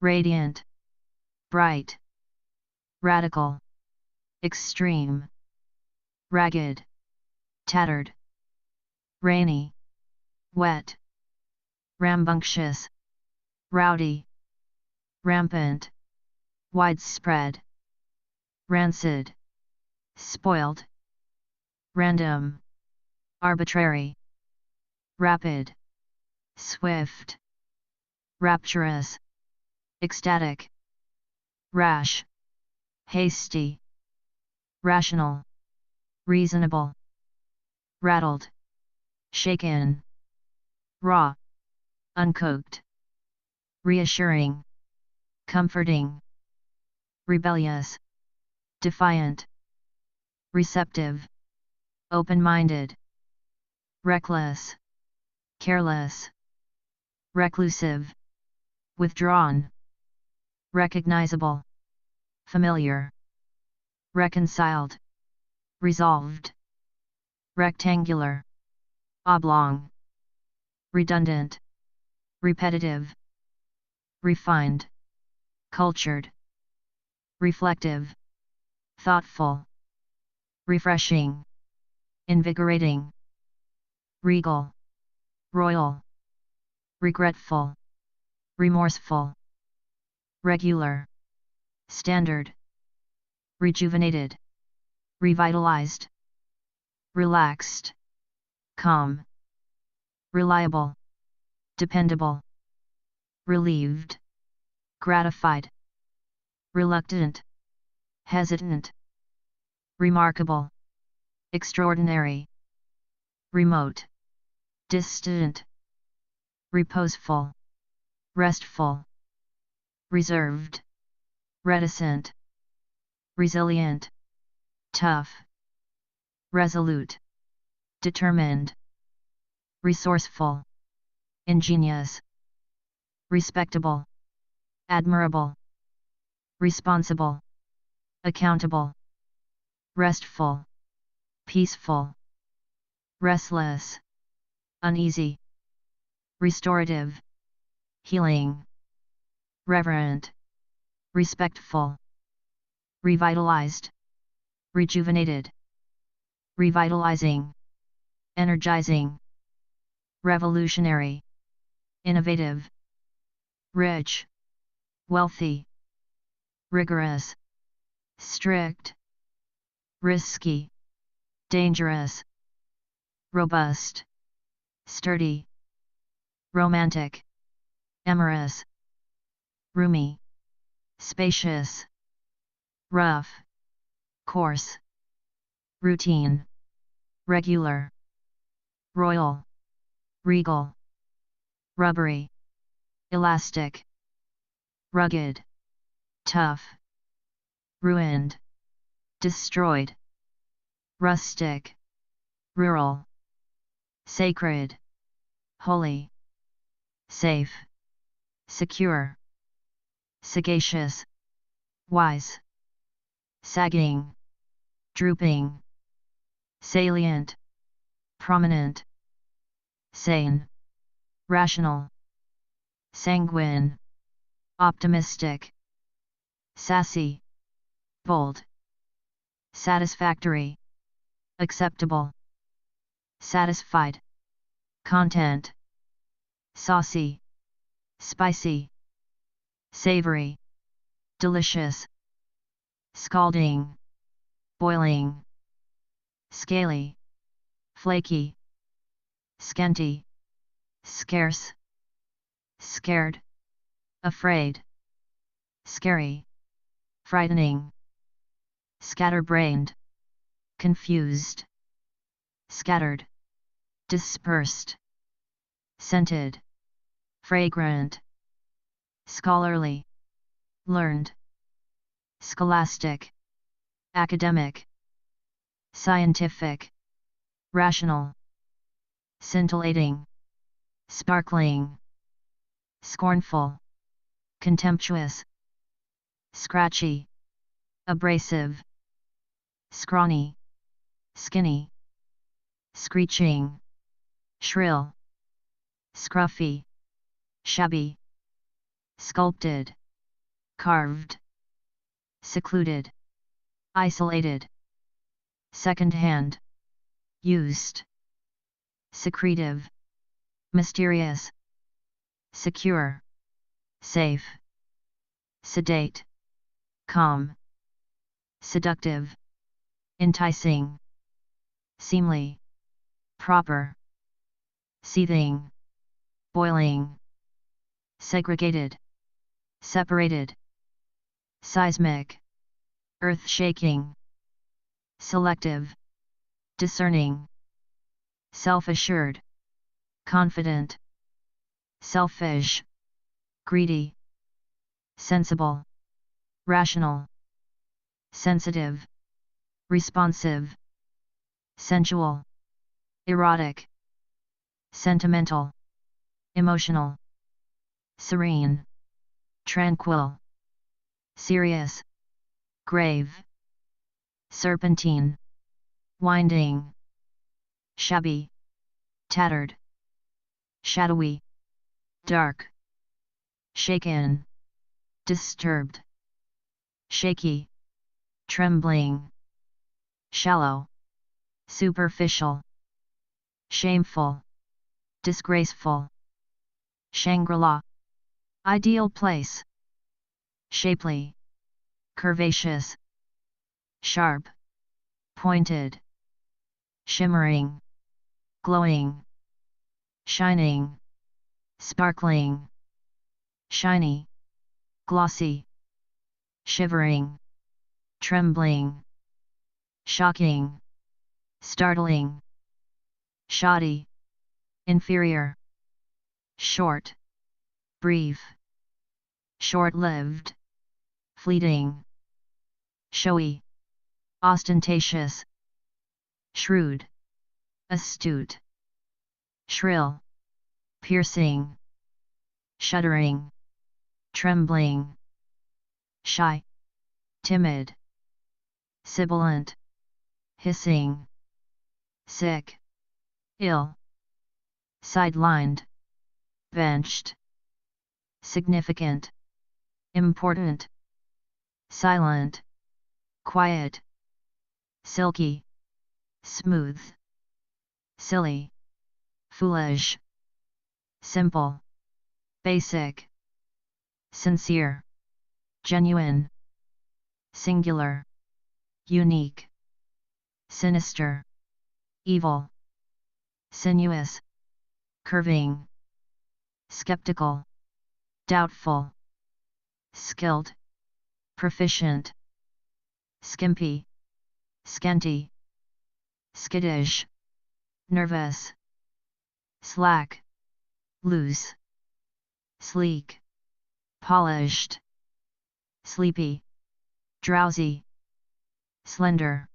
radiant, bright, radical, extreme, ragged, tattered, rainy, wet, rambunctious, rowdy, rampant, widespread, rancid, spoiled, random, arbitrary, rapid, swift, rapturous, ecstatic, rash, hasty, rational, reasonable, rattled, shaken, raw, uncooked, reassuring, comforting, rebellious, defiant, receptive, open-minded, reckless, careless, reclusive, withdrawn, recognizable, familiar, reconciled, resolved, rectangular, oblong, redundant, repetitive, refined, cultured, reflective, thoughtful, refreshing, invigorating, regal, royal, regretful, remorseful, regular, standard, rejuvenated, revitalized, relaxed, calm, reliable, dependable, relieved, gratified, reluctant, hesitant, remarkable, extraordinary, remote, distant, reposeful, restful, reserved, reticent, resilient, tough, resolute, determined, resourceful, ingenious, respectable, admirable, responsible, accountable, restful, peaceful, restless, uneasy, restorative, healing, reverent, respectful, revitalized, rejuvenated, revitalizing, energizing, revolutionary, innovative, rich, wealthy, rigorous, strict, risky, dangerous, robust, sturdy, romantic, amorous, roomy, spacious, rough, coarse, routine, regular, royal, regal, rubbery, elastic, rugged, tough, ruined, destroyed, rustic, rural, sacred, holy, safe, secure, sagacious, wise, sagging, drooping, salient, prominent, sane, rational, sanguine, optimistic, sassy, bold, satisfactory, acceptable, satisfied, content, saucy, spicy, savory, delicious, scalding, boiling, scaly, flaky, scanty, scarce, scared, afraid, scary, frightening, scatterbrained, confused, scattered, dispersed, scented, fragrant, scholarly, learned, scholastic, academic, scientific, rational, scintillating, sparkling, scornful, contemptuous, scratchy, abrasive, scrawny, skinny, screeching, shrill, scruffy, shabby, sculpted, carved, secluded, isolated, second-hand, used, secretive, mysterious, secure, safe, sedate, calm, seductive, enticing, seemly, proper, seething, boiling, segregated, separated, seismic, earth-shaking, selective, discerning, self-assured, confident, selfish, greedy, sensible, rational, sensitive, responsive, sensual, erotic, sentimental, emotional, serene, tranquil, serious, grave, serpentine, winding, shabby, tattered, shadowy, dark, shaken, disturbed, shaky, trembling, shallow, superficial, shameful, disgraceful, Shangri-La, ideal place, shapely, curvaceous, sharp, pointed, shimmering, glowing, shining, sparkling, shiny, glossy, shivering, trembling, shocking, startling, shoddy, inferior, short, brief, short-lived, fleeting, showy, ostentatious, shrewd, astute, shrill, piercing, shuddering, trembling, shy, timid, sibilant, hissing, sick, ill, sidelined, benched, significant, important, silent, quiet, silky, smooth, silly, foolish, simple, basic, sincere, genuine, singular, unique, sinister, evil, sinuous, curving, skeptical, doubtful, skilled, proficient, skimpy, scanty, skittish, nervous, slack, loose, sleek, polished, sleepy, drowsy, slender,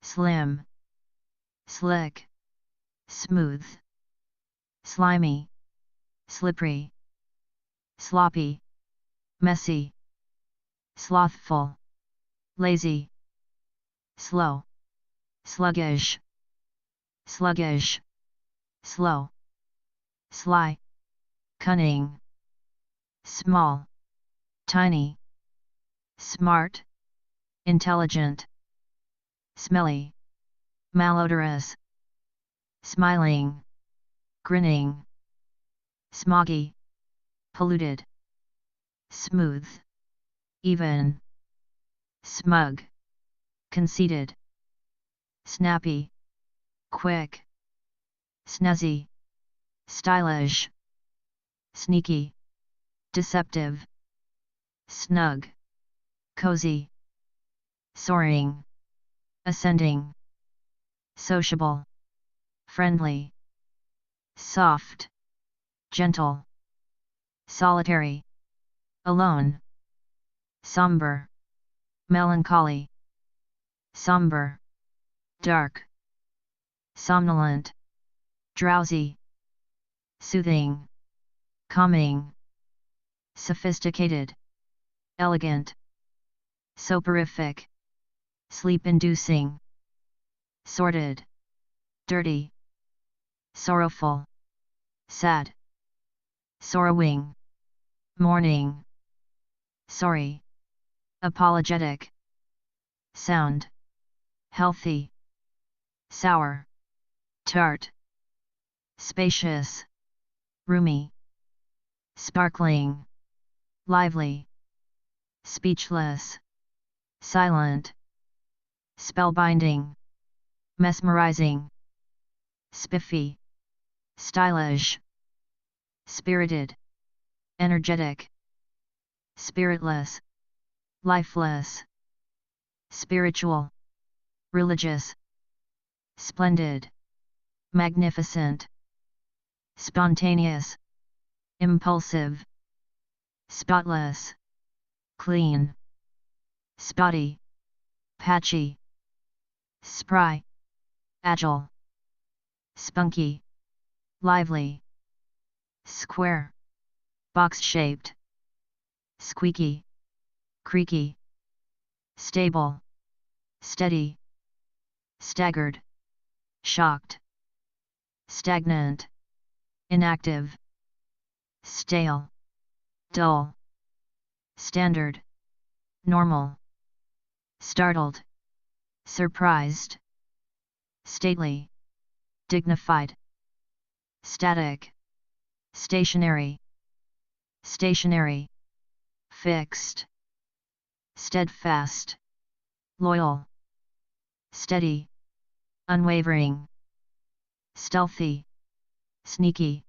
slim, slick, smooth, slimy, slippery, sloppy, messy, slothful, lazy, slow, sluggish, sluggish, slow, sly, cunning, small, tiny, smart, intelligent, smelly, malodorous, smiling, grinning, smoggy, polluted, smooth, even, smug, conceited, snappy, quick, snazzy, stylish, sneaky, deceptive, snug, cozy, soaring, ascending, sociable, friendly, soft, gentle, solitary, alone, somber, melancholy, somber, dark, somnolent, drowsy, soothing, calming, sophisticated, elegant, soporific, sleep-inducing, sordid, dirty, sorrowful, sad, sorrowing, mourning, sorry, apologetic, sound, healthy, sour, tart, spacious, roomy, sparkling, lively, speechless, silent, spellbinding, mesmerizing, spiffy, stylish, spirited, energetic, spiritless, lifeless, spiritual, religious, splendid, magnificent, spontaneous, impulsive, spotless, clean, spotty, patchy, spry, agile, spunky, lively, square, box-shaped, squeaky, creaky, stable, steady, staggered, shocked, stagnant, inactive, stale, dull, standard, normal, startled, surprised, stately, dignified, static, stationary, stationary, fixed, steadfast, loyal, steady, unwavering, stealthy, sneaky,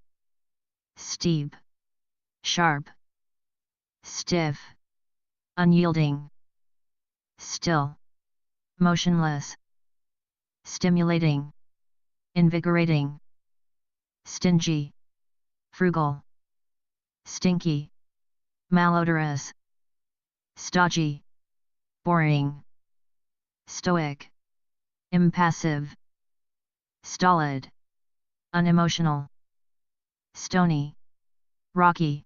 steep, sharp, stiff, unyielding, still, motionless, stimulating, invigorating, stingy, frugal, stinky, malodorous, stodgy, boring, stoic, impassive, stolid, unemotional, stony, rocky,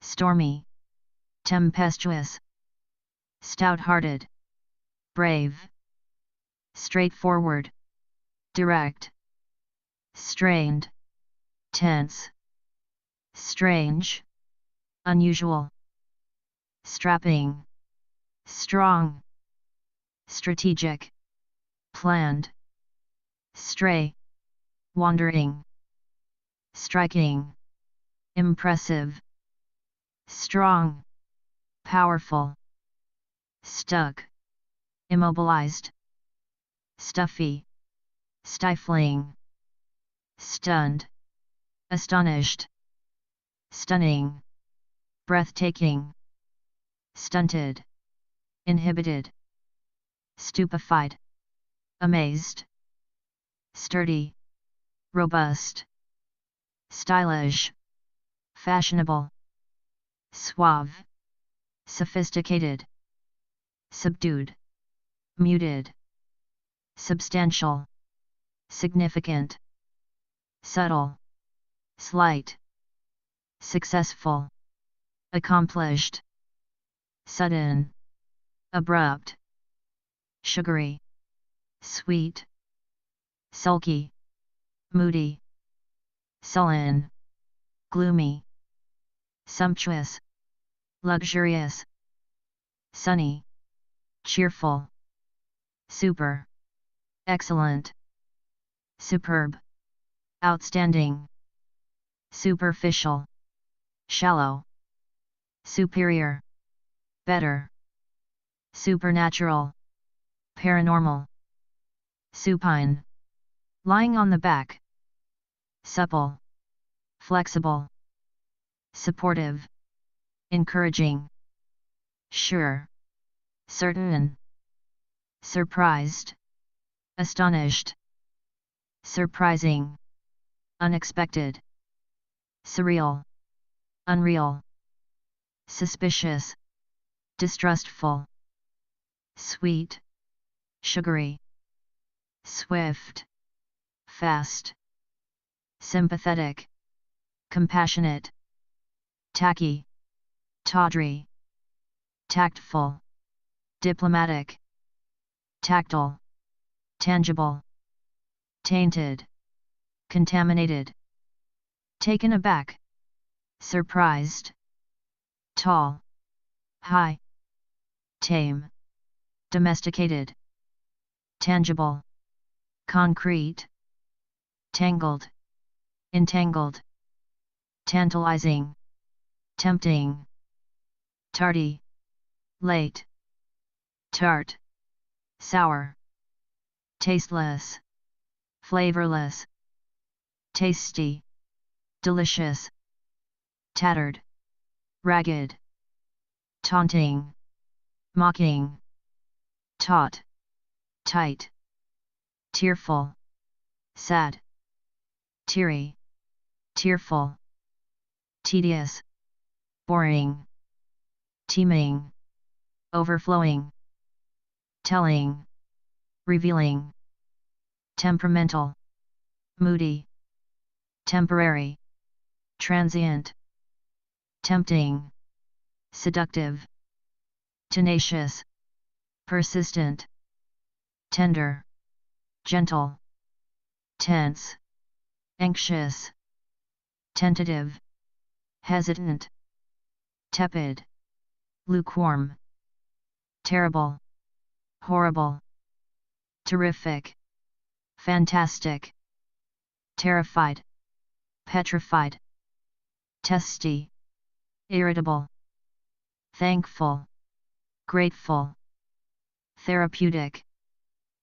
stormy, tempestuous, stout-hearted, brave, straightforward, direct, strained, tense, strange, unusual, strapping, strong, strategic, planned, stray, wandering, striking, impressive, strong, powerful, stuck, immobilized, stuffy, stifling, stunned, astonished, stunning, breathtaking, stunted, inhibited, stupefied, amazed, sturdy, robust, stylish, fashionable, suave, sophisticated, subdued, muted, substantial, significant, subtle, slight, successful, accomplished, sudden, abrupt, sugary, sweet, sulky, moody, sullen, gloomy, sumptuous, luxurious, sunny, cheerful, super, excellent, superb, outstanding, superficial, shallow, superior, better, supernatural, paranormal, supine, lying on the back, supple, flexible, supportive, encouraging, sure, certain, surprised, astonished, surprising, unexpected, surreal, unreal, suspicious, distrustful, sweet, sugary, swift, fast, sympathetic, compassionate, tacky, tawdry, tactful, diplomatic, tactile, tangible, tainted, contaminated, taken aback, surprised, tall, high, tame, domesticated, tangible, concrete, tangled, entangled, tantalizing, tempting, tardy, late, tart, sour, tasteless, flavorless, tasty, delicious, tattered, ragged, taunting, mocking, taut, tight, tearful, sad, teary, tearful, tedious, boring, teeming, overflowing, telling, revealing, temperamental, moody, temporary, transient, tempting, seductive, tenacious, persistent, tender, gentle, tense, anxious, tentative, hesitant, tepid, lukewarm, terrible, horrible, terrific, fantastic, terrified, petrified, testy, irritable, thankful, grateful, therapeutic,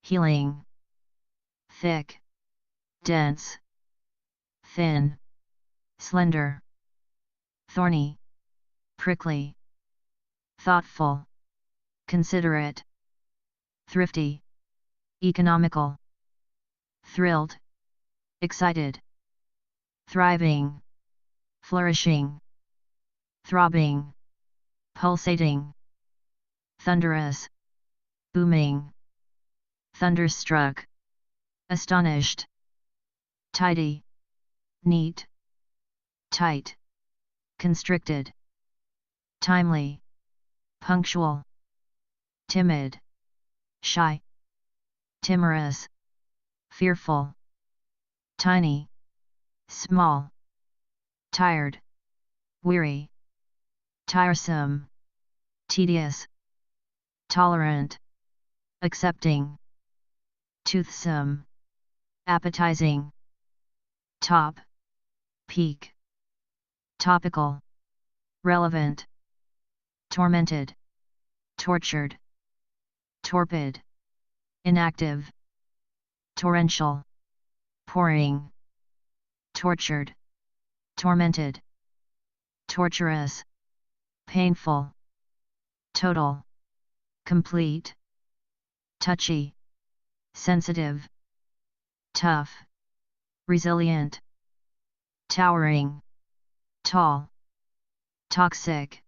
healing, thick, dense, thin, slender, thorny, prickly, thoughtful, considerate, thrifty, economical, thrilled, excited, thriving, flourishing, throbbing, pulsating, thunderous, booming, thunderstruck, astonished, tidy, neat, tight, constricted, timely, punctual, timid, shy, timorous, fearful, tiny, small, tired, weary, tiresome, tedious, tolerant, accepting, toothsome, appetizing, top, peak, topical, relevant, tormented, tortured, torpid, inactive, torrential, pouring, tortured, tormented, torturous, painful, total, complete, touchy, sensitive, tough, resilient, towering, tall, toxic,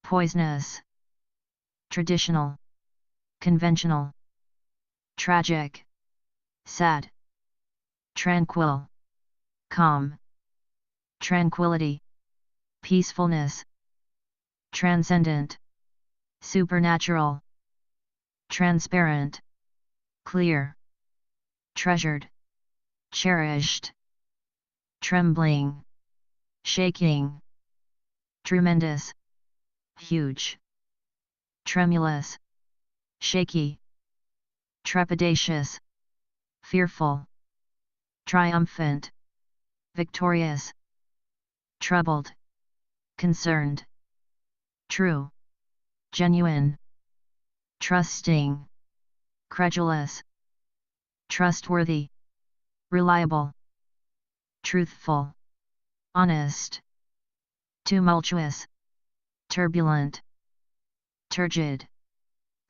poisonous, traditional, conventional, tragic, sad, tranquil, calm, tranquility, peacefulness, transcendent, supernatural, transparent, clear, treasured, cherished, trembling, shaking, tremendous, huge, tremulous, shaky, trepidatious, fearful, triumphant, victorious, troubled, concerned, true, genuine, trusting, credulous, trustworthy, reliable, truthful, honest, tumultuous, turbulent, turgid,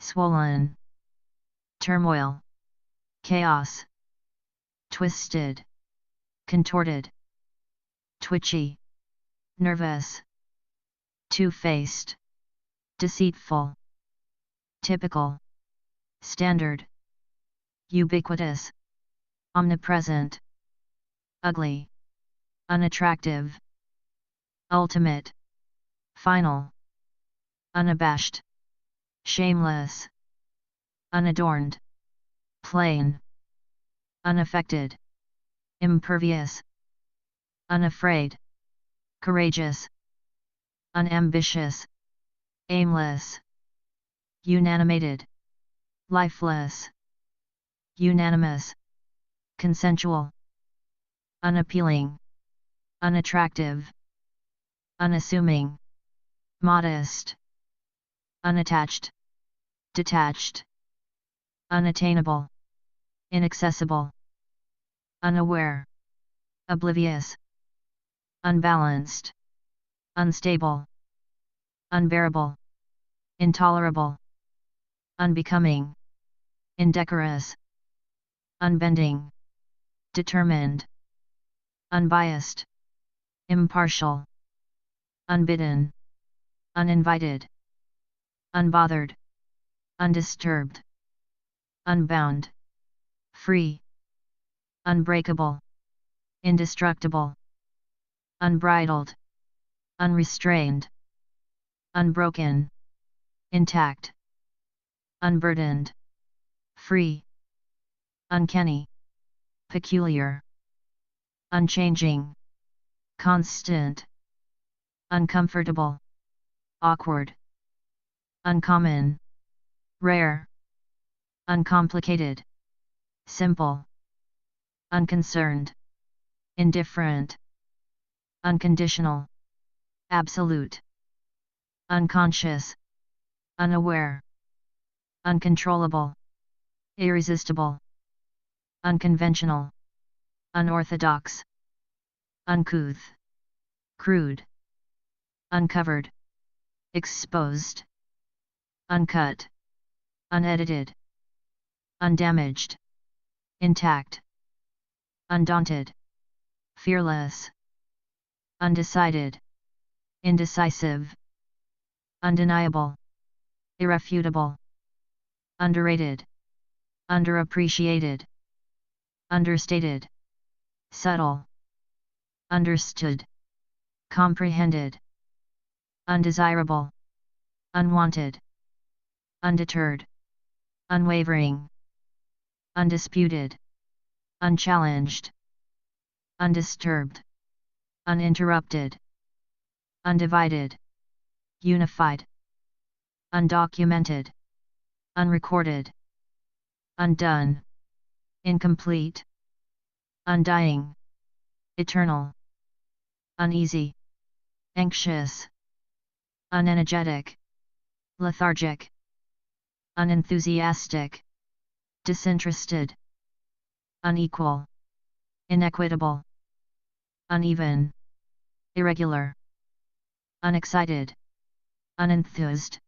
swollen, turmoil, chaos, twisted, contorted, twitchy, nervous, two-faced, deceitful, typical, standard, ubiquitous, omnipresent, ugly, unattractive, ultimate, final, unabashed, shameless, unadorned, plain, unaffected, impervious, unafraid, courageous, unambitious, aimless, unanimated, lifeless, unanimous, consensual, unappealing, unattractive, unassuming, modest, unattached, detached, unattainable, inaccessible, unaware, oblivious, unbalanced, unstable, unbearable, intolerable, unbecoming, indecorous, unbending, determined, unbiased, impartial, unbidden, uninvited, unbothered, undisturbed, unbound, free, unbreakable, indestructible, unbridled, unrestrained, unbroken, intact, unburdened, free, uncanny, peculiar, unchanging, constant, uncomfortable, awkward, uncommon, rare, uncomplicated, simple, unconcerned, indifferent, unconditional, absolute, unconscious, unaware, uncontrollable, irresistible, unconventional, unorthodox, uncouth, crude, uncovered, exposed, uncut, unedited, undamaged, intact, undaunted, fearless, undecided, indecisive, undeniable, irrefutable, underrated, underappreciated, understated, subtle, understood, comprehended, undesirable, unwanted, undeterred, unwavering, undisputed, unchallenged, undisturbed, uninterrupted, undivided, unified, undocumented, unrecorded, undone, incomplete, undying, eternal, uneasy, anxious, unenergetic, lethargic, unenthusiastic, disinterested, unequal, inequitable, uneven, irregular, unexcited, unenthused,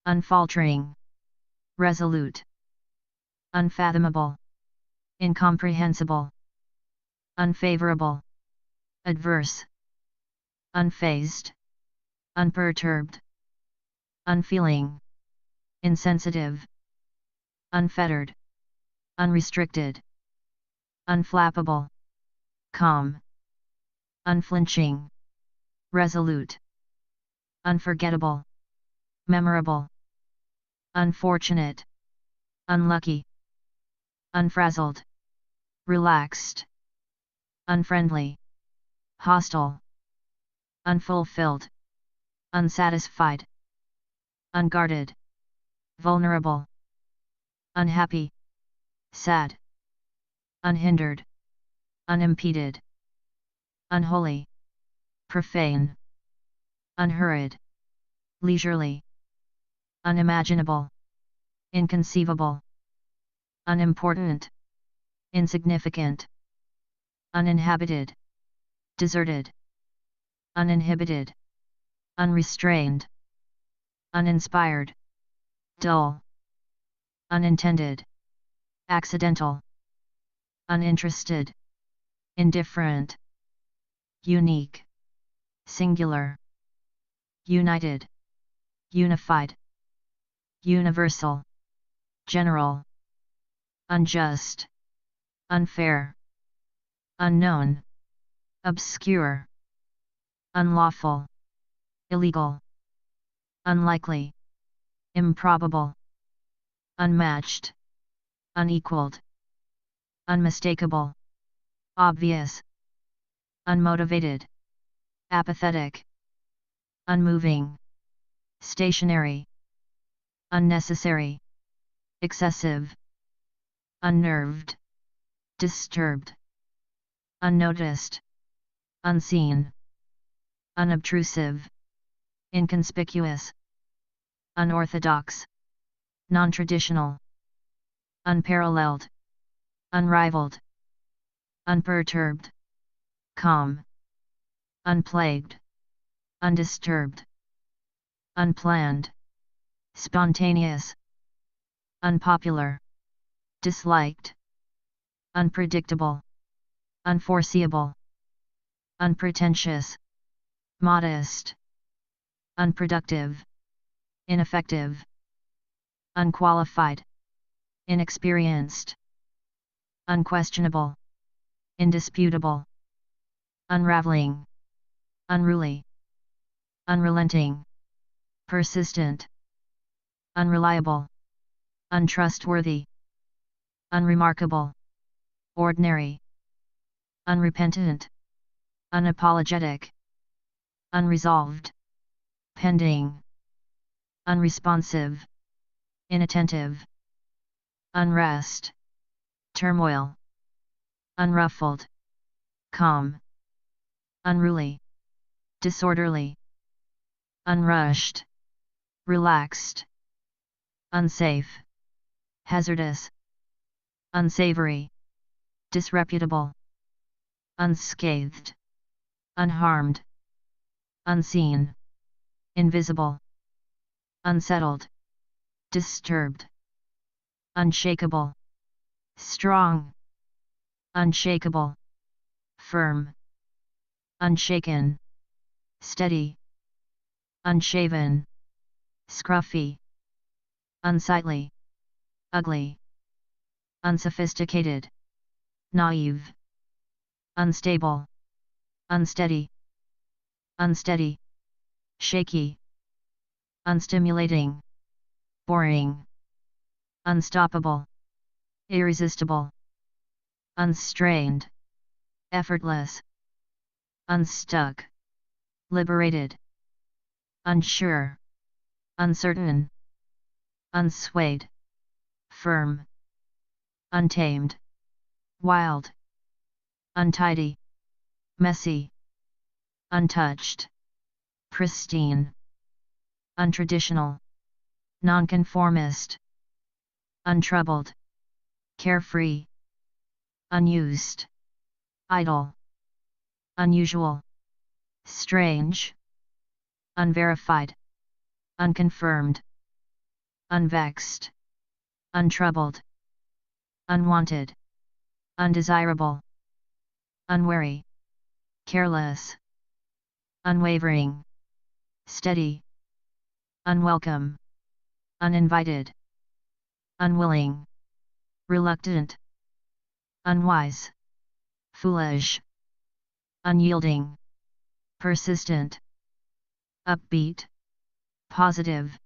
unfaltering, resolute, unfathomable, incomprehensible, unfavorable, adverse, unfazed, unperturbed, unfeeling, insensitive, unfettered, unrestricted, unflappable, calm, unflinching, resolute, unforgettable, memorable, unfortunate, unlucky, unfrazzled, relaxed, unfriendly, hostile, unfulfilled, unsatisfied, unguarded, vulnerable, unhappy, sad, unhindered, unimpeded, unholy, profane, unhurried, leisurely, unimaginable, inconceivable, unimportant, insignificant, uninhabited, deserted, uninhibited, unrestrained, uninspired, dull, unintended, accidental, uninterested, indifferent, unique, singular, united, unified, universal, general, unjust, unfair, unknown, obscure, unlawful, illegal, unlikely, improbable, unmatched, unequaled, unmistakable, obvious, unmotivated, apathetic, unmoving, stationary, unnecessary, excessive, unnerved, disturbed, unnoticed, unseen, unobtrusive, inconspicuous, unorthodox, non-traditional, unparalleled, unrivaled, unperturbed, calm, unplagued, undisturbed, unplanned, spontaneous, unpopular, disliked, unpredictable, unforeseeable, unpretentious, modest, unproductive, ineffective, unqualified, inexperienced, unquestionable, indisputable, unraveling, unruly, unrelenting, persistent, unreliable, untrustworthy, unremarkable, ordinary, unrepentant, unapologetic, unresolved, pending, unresponsive, inattentive, unrest, turmoil, unruffled, calm, unruly, disorderly, unrushed, relaxed, unsafe, hazardous, unsavory, disreputable, unscathed, unharmed, unseen, invisible, unsettled, disturbed, unshakable, strong, unshakable, firm, unshaken, steady, unshaven, scruffy, unsightly, ugly, unsophisticated, naive, unstable, unsteady, unsteady, shaky, unstimulating, boring, unstoppable, irresistible, unstrained, effortless, unstuck, liberated, unsure, uncertain, unswayed, firm, untamed, wild, untidy, messy, untouched, pristine, untraditional, nonconformist, untroubled, carefree, unused, idle, unusual, strange, unverified, unconfirmed, unvexed, untroubled, unwanted, undesirable, unwary, careless, unwavering, steady, unwelcome, uninvited, unwilling, reluctant, unwise, foolish, unyielding, persistent, upbeat, positive,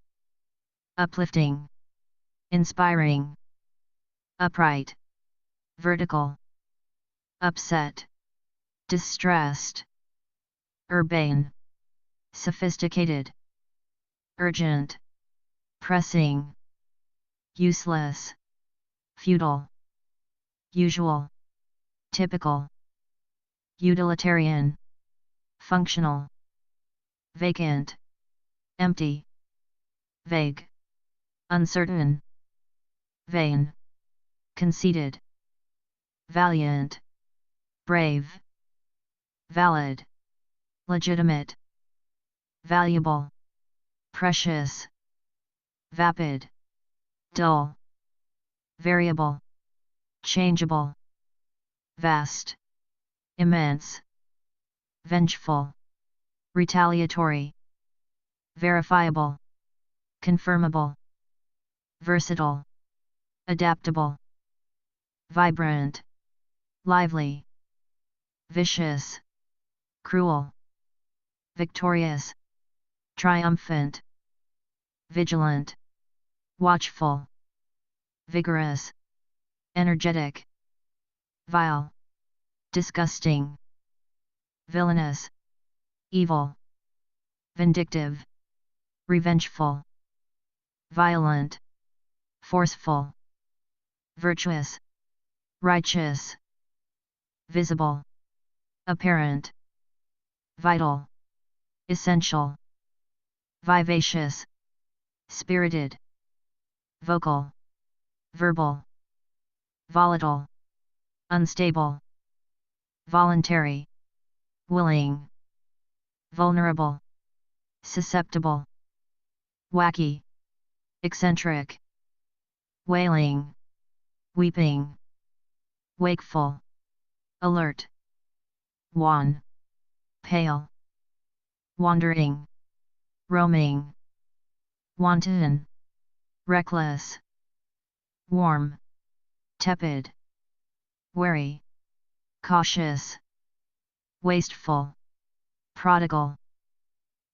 uplifting, inspiring, upright, vertical, upset, distressed, urbane, sophisticated, urgent, pressing, useless, futile, usual, typical, utilitarian, functional, vacant, empty, vague, uncertain, vain, conceited, valiant, brave, valid, legitimate, valuable, precious, vapid, dull, variable, changeable, vast, immense, vengeful, retaliatory, verifiable, confirmable, versatile, adaptable, vibrant, lively, vicious, cruel, victorious, triumphant, vigilant, watchful, vigorous, energetic, vile, disgusting, villainous, evil, vindictive, revengeful, violent, forceful, virtuous, righteous, visible, apparent, vital, essential, vivacious, spirited, vocal, verbal, volatile, unstable, voluntary, willing, vulnerable, susceptible, wacky, eccentric, wailing, weeping, wakeful, alert, wan, pale, wandering, roaming, wanton, reckless, warm, tepid, wary, cautious, wasteful, prodigal,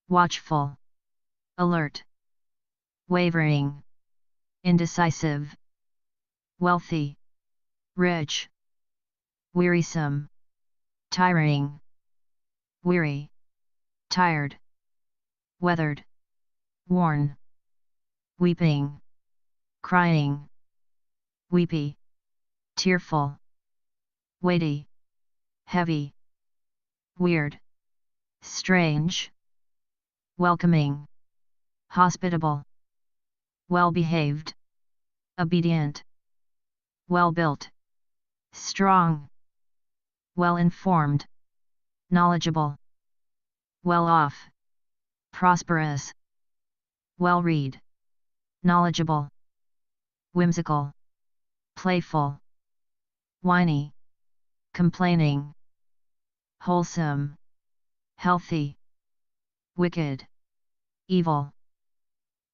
watchful, alert, wavering, indecisive, wealthy, rich, wearisome, tiring, weary, tired, weathered, worn, weeping, crying, weepy, tearful, weighty, heavy, weird, strange, welcoming, hospitable, well-behaved, obedient, well-built, strong, well-informed, knowledgeable, well-off, prosperous, well-read, knowledgeable, whimsical, playful, whiny, complaining, wholesome, healthy, wicked, evil,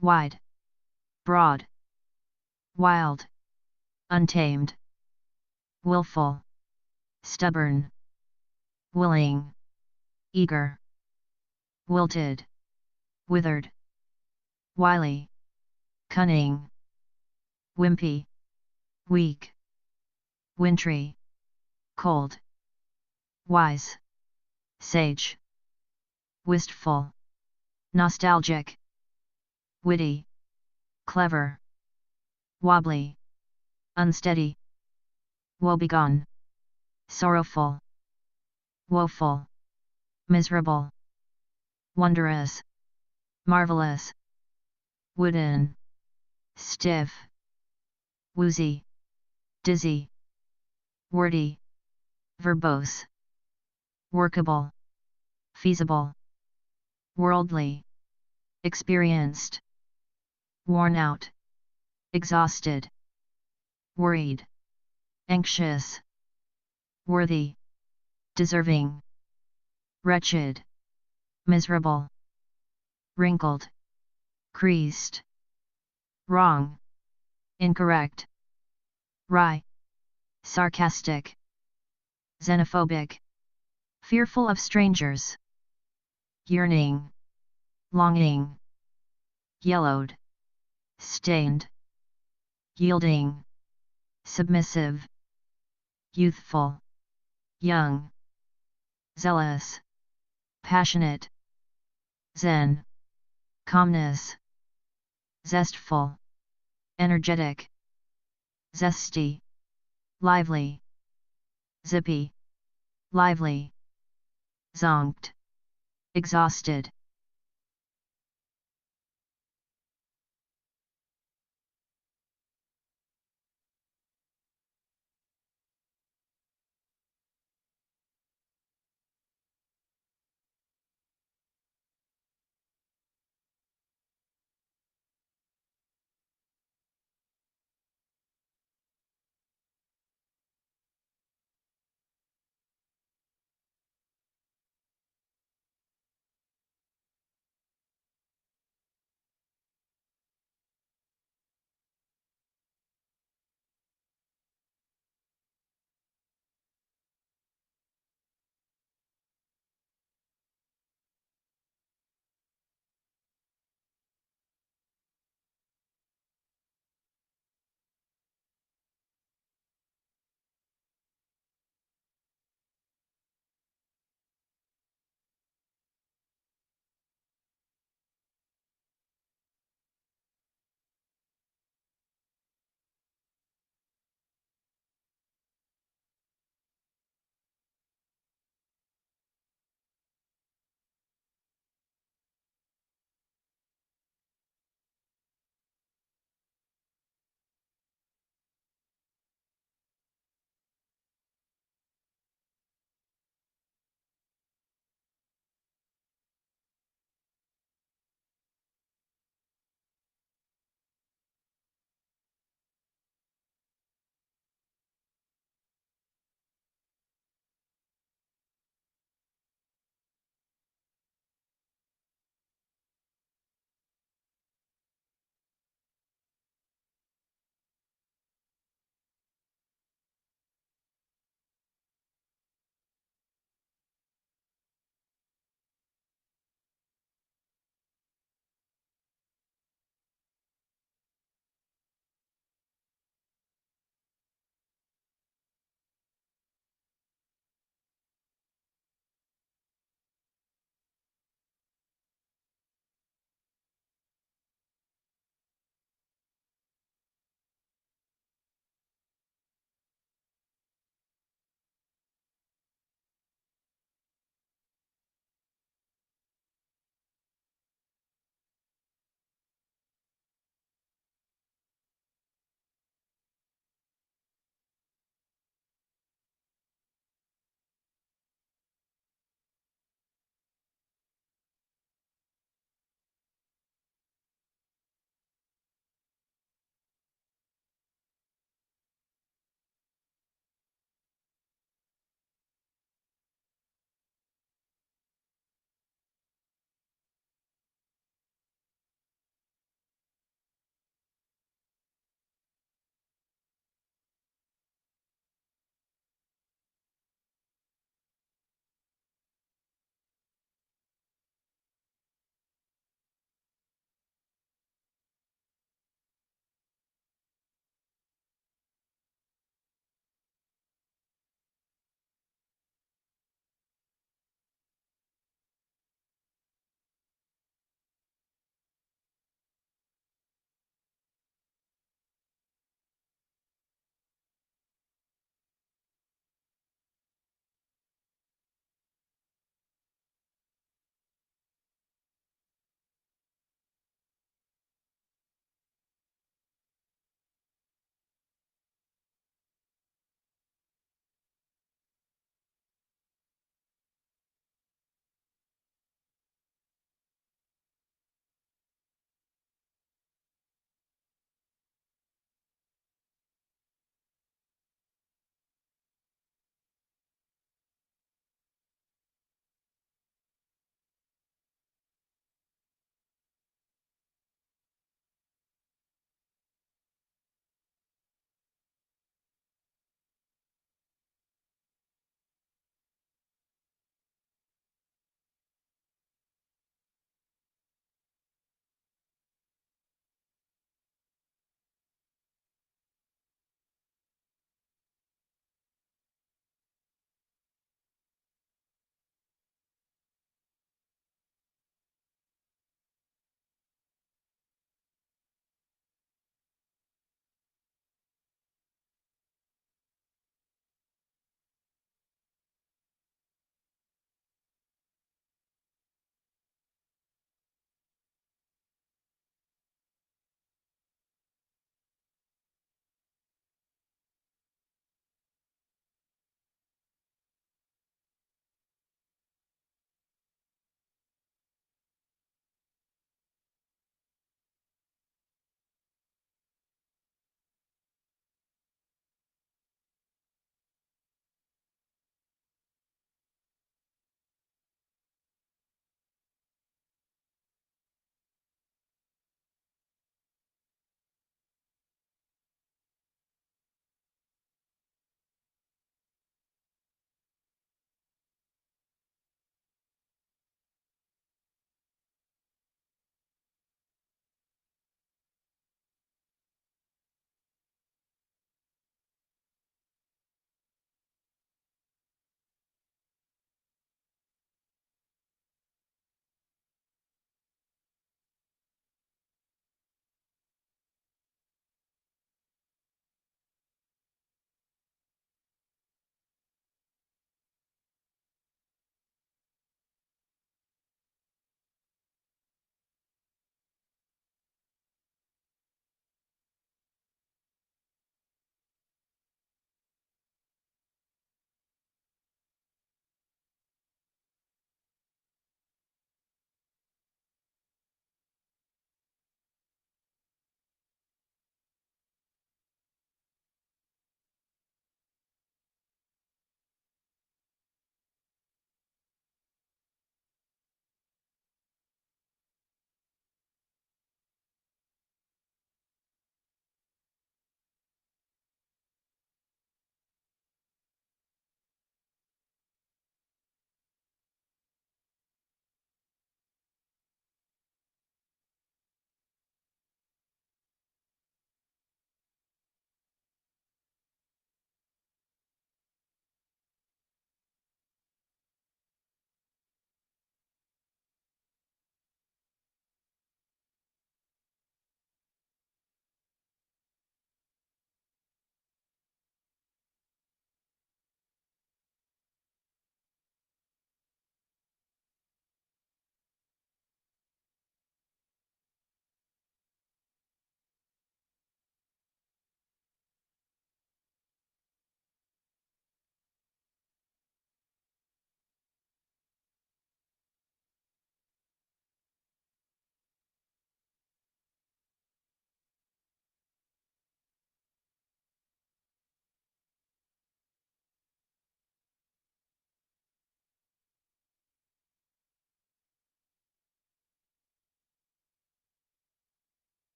wide, broad, wild, untamed, willful, stubborn, willing, eager, wilted, withered, wily, cunning, wimpy, weak, wintry, cold, wise, sage, wistful, nostalgic, witty, clever, wobbly, unsteady, woebegone, sorrowful, woeful, miserable, wondrous, marvelous, wooden, stiff, woozy, dizzy, wordy, verbose, workable, feasible, worldly, experienced, worn out, exhausted, worried, anxious, worthy, deserving, wretched, miserable, wrinkled, creased, wrong, incorrect, wry, sarcastic, xenophobic, fearful of strangers, yearning, longing, yellowed, stained, yielding, submissive, youthful, young, zealous, passionate, zen, calmness, zestful, energetic, zesty, lively, zippy, lively, zonked, exhausted,